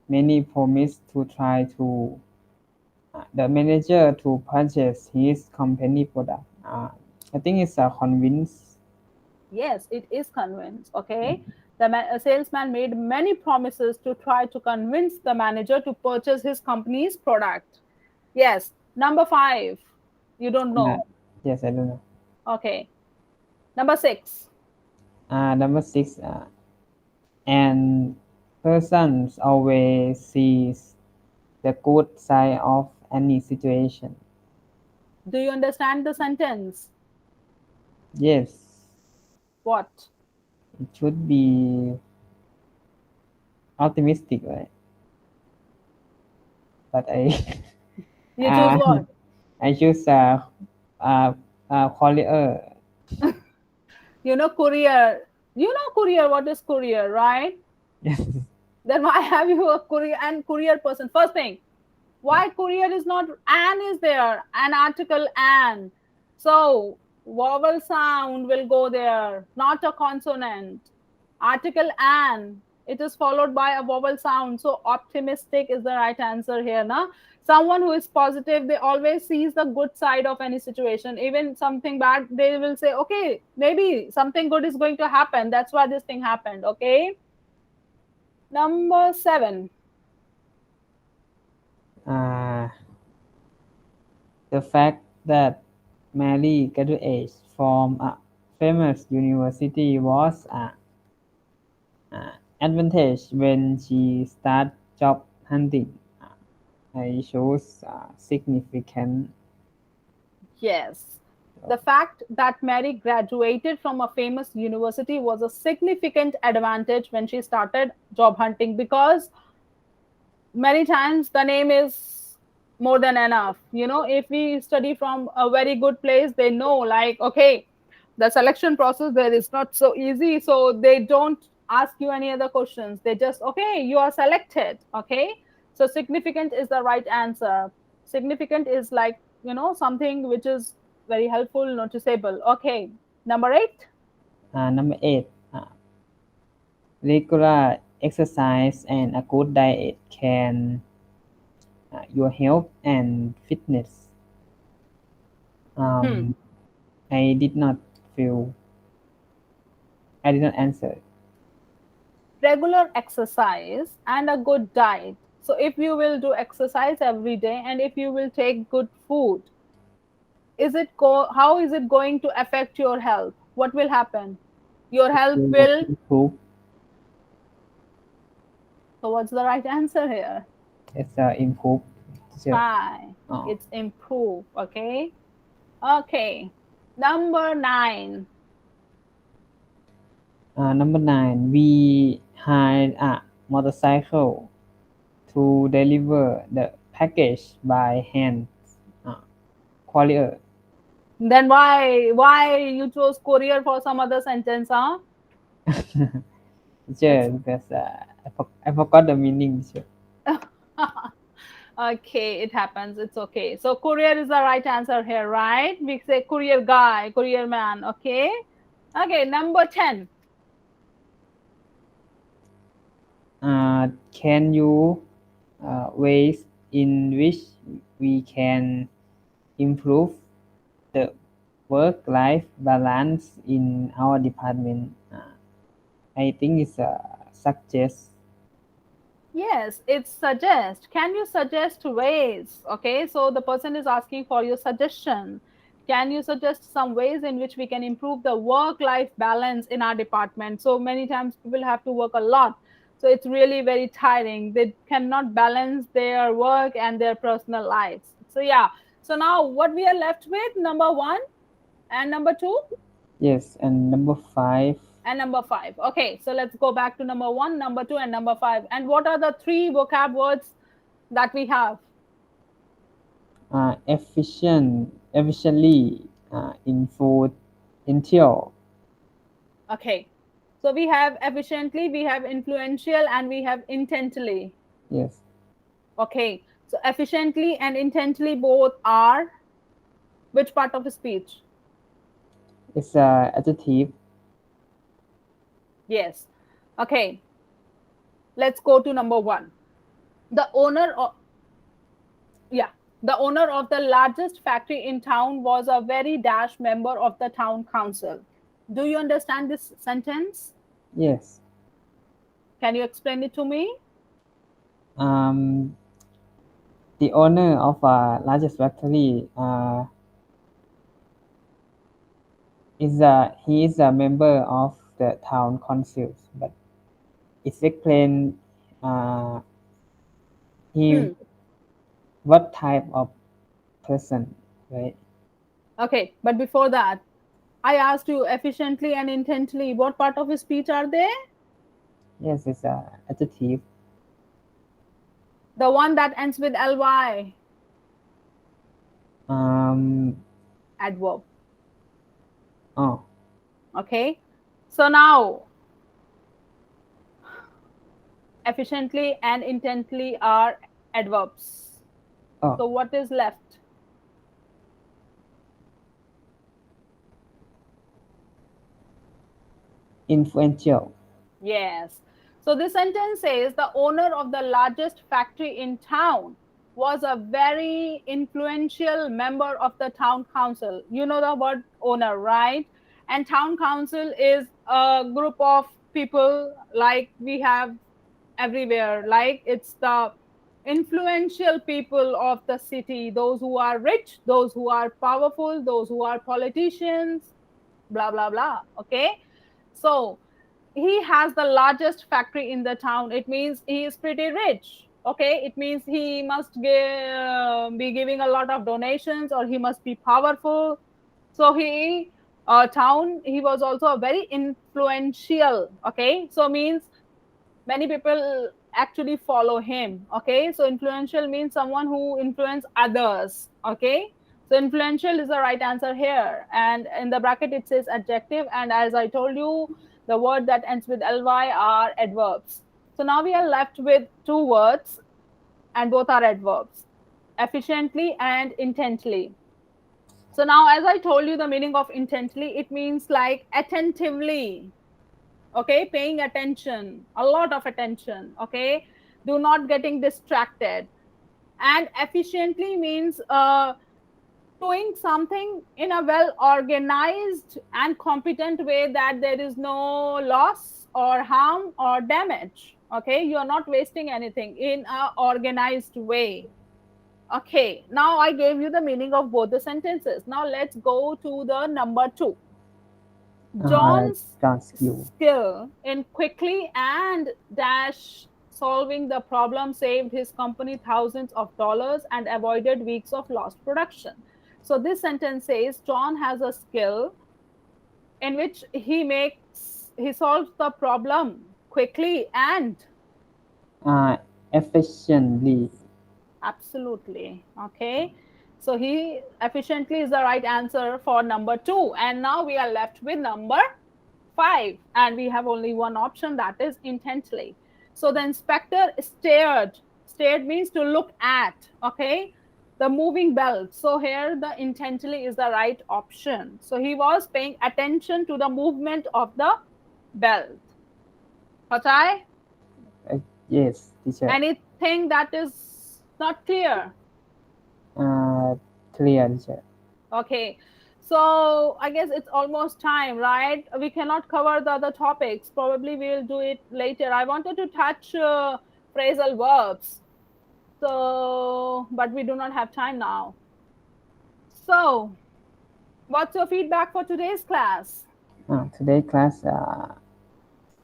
many promises to try to the manager to purchase his company product. I think it's a convince. Yes, it is convince. Okay. The salesman made many promises to try to convince the manager to purchase his company's product. Yes. Number 5. You don't Uh, know. yes, I don't know. Okay. Number 6. Number six, and persons always sees the good side of any situation. Do you understand the sentence? Yes, What? it should be optimistic, right? But I You choose uh, what? I choose uh, career. You know, courier. You know, courier. What is courier, right? Yes. Then why have you a courier and courier person? First thing, why courier is not an is there? An article an. So vowel sound will go there, not a consonant. Article an. It is followed by a vowel sound. So optimistic is the right answer here. Na? Someone who is positive, they always sees the good side of any situation. Even something bad, they will say, okay, maybe something good is going to happen. That's why this thing happened. Okay. Number 7. Uh, the fact that Mary graduates from a famous university was advantage when she start job hunting. I chose significant. Yes. The fact that Mary graduated from a famous university was a significant advantage when she started job hunting because many times the name is more than enough. You know, if we study from a very good place, they know, like, okay, the selection process there is not so easy. So they don't ask you any other questions. They just, okay, you are selected. Okay. So significant is the right answer. Significant is like, something which is very helpful, noticeable. Okay. Number 8. Number eight, regular exercise and a good diet can your health and fitness. Hmm. Um, I did not feel. I did not answer. Regular exercise and a good diet. So if you will do exercise every day and if you will take good food, how is it going to affect your health? What will happen? Your health To will. improve, So what's the right answer here? it's improve. Teacher. Hi. Oh. It's improve. Okay. Okay. Number 9. Number nine, we hired a motorcycle to deliver the package by hand. Uh, courier. Then why you chose courier for some other sentence, huh? Teacher, It's because I forgot the meaning. Teacher. okay, it happens. It's okay. So courier is the right answer here, right? We say courier guy, courier man. Okay. Okay. Number 10. can you ways in which we can improve the work-life balance in our department? I think it's a suggest. Yes, it suggests. Can you suggest ways? Okay, so the person is asking for your suggestion. Can you suggest some ways in which we can improve the work life balance in our department? So many times people have to work a lot. So it's really very tiring. They cannot balance their work and their personal lives. So, yeah. So, now what we are left with, number one and number two Yes, and number five, and number five. Okay, so let's go back to number one, number two, and number five. And what are the three vocab words that we have? efficiently, influential. Okay, so we have efficiently, we have influential, and we have intently. Yes, Okay, so efficiently and intently both are which part of a speech? it's a adjective. Yes. Okay, let's go to number one. The owner of, yeah, the owner of the largest factory in town was a very dash member of the town council. Do you understand this sentence? Yes. Can you explain it to me? Um, the owner of a largest factory he is a member of the town council, but it's explain uh, he Hmm. what type of person, right? Okay, but before that, I asked you efficiently and intently. What part of a speech are they? Yes, it's a adjective. The one that ends with ly, Um, adverb. oh, Okay. So now, efficiently and intently are adverbs. oh, So what is left? influential. Yes. So this sentence says the owner of the largest factory in town was a very influential member of the town council. You know the word owner, right? And town council is a group of people like we have everywhere. Like it's the influential people of the city, those who are rich, those who are powerful, those who are politicians, blah, blah, blah. Okay. So he has the largest factory in the town. It means he is pretty rich. Okay, it means he must be giving a lot of donations, or he must be powerful. So he was also a very influential. Okay, so means many people actually follow him. Okay, so influential means someone who influence others. Okay, so influential is the right answer here, and in the bracket it says adjective, and as I told you, the word that ends with ly are adverbs. So now we are left with two words, and both are adverbs, efficiently and intently. So now, as I told you, the meaning of intently, it means like attentively. Okay, paying attention, a lot of attention. Okay, do not getting distracted. And efficiently means doing something in a well organized and competent way, that there is no loss or harm or damage. Okay, you are not wasting anything, in a organized way. Okay, now I gave you the meaning of both the sentences. Now let's go to the number two. John's John skill. skill in quickly and dash solving the problem saved his company thousands of dollars and avoided weeks of lost production. So this sentence says John has a skill in which he solves the problem quickly and Uh, efficiently. absolutely. Okay. So he efficiently is the right answer for number two. And now we are left with number five. And we have only one option, that is intently. So the inspector stared. Stared means to look at. Okay. The moving belt. So here the intently is the right option. So he was paying attention to the movement of the belt. Patai? Yes, teacher. Anything that is not clear? Uh, Clear, teacher. Okay. So I guess it's almost time, right? We cannot cover the other topics. Probably we'll do it later. I wanted to touch phrasal verbs. So, but we do not have time now. So, what's your feedback for today's class? Today class.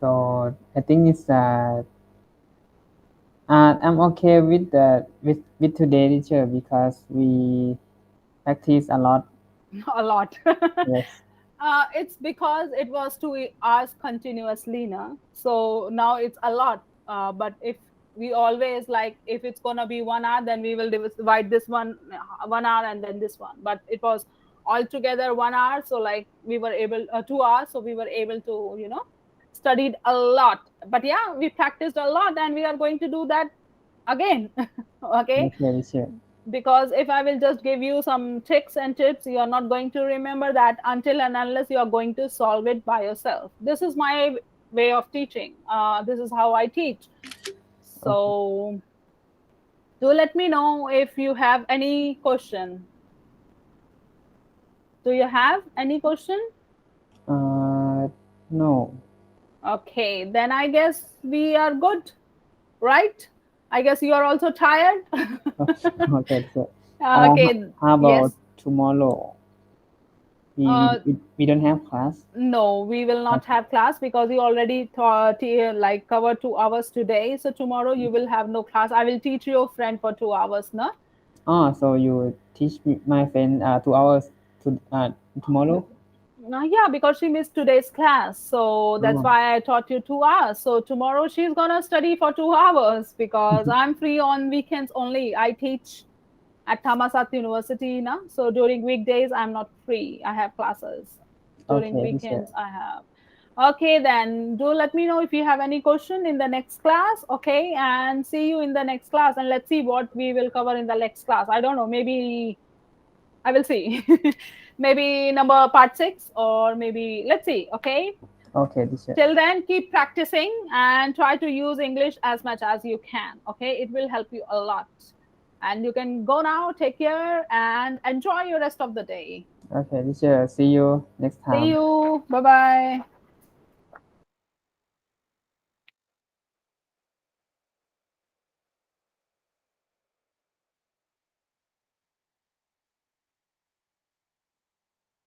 So I think it's I'm okay with the with today, teacher, because we practice a lot. A lot. Yes. It's because it was 2 hours continuously, na? So now it's a lot. But if we always like, if it's gonna be 1 hour, then we will divide this 1 hour and then this one. But it was altogether 1 hour, so like we were able 2 hours, so we were able to studied a lot. But yeah, we practiced a lot, and we are going to do that again. Okay, Okay, teacher. because if I will just give you some tricks and tips, you are not going to remember that until and unless you are going to solve it by yourself. This is my way of teaching. This is how I teach. Okay. So do let me know if you have any question. Do you have any question? Uh, no. Okay, then I guess we are good, right? I guess you are also tired. Okay, okay, teacher. Okay, How about yes. tomorrow? Uh, We don't have class. No, we will not Okay. have class because you already taught like covered 2 hours today. So tomorrow you will have no class. I will teach your friend for 2 hours, no? So you teach me, my friend 2 hours to tomorrow? Yeah, because she missed today's class. So that's Oh. why I taught you 2 hours. So tomorrow she's gonna study for 2 hours because I'm free on weekends only. I teach at Thammasat University, na? So during weekdays I'm not free. I have classes. During Okay, teacher. weekends I have. Okay, then do let me know if you have any question in the next class. Okay, and see you in the next class. And let's see what we will cover in the next class. I don't know. Maybe I will see. Maybe number part 6, or maybe let's see. Okay. Okay, teacher. Till then, keep practicing and try to use English as much as you can. Okay, it will help you a lot. And you can go now. Take care and enjoy your rest of the day. Okay, teacher. See you next See time. you. Bye bye.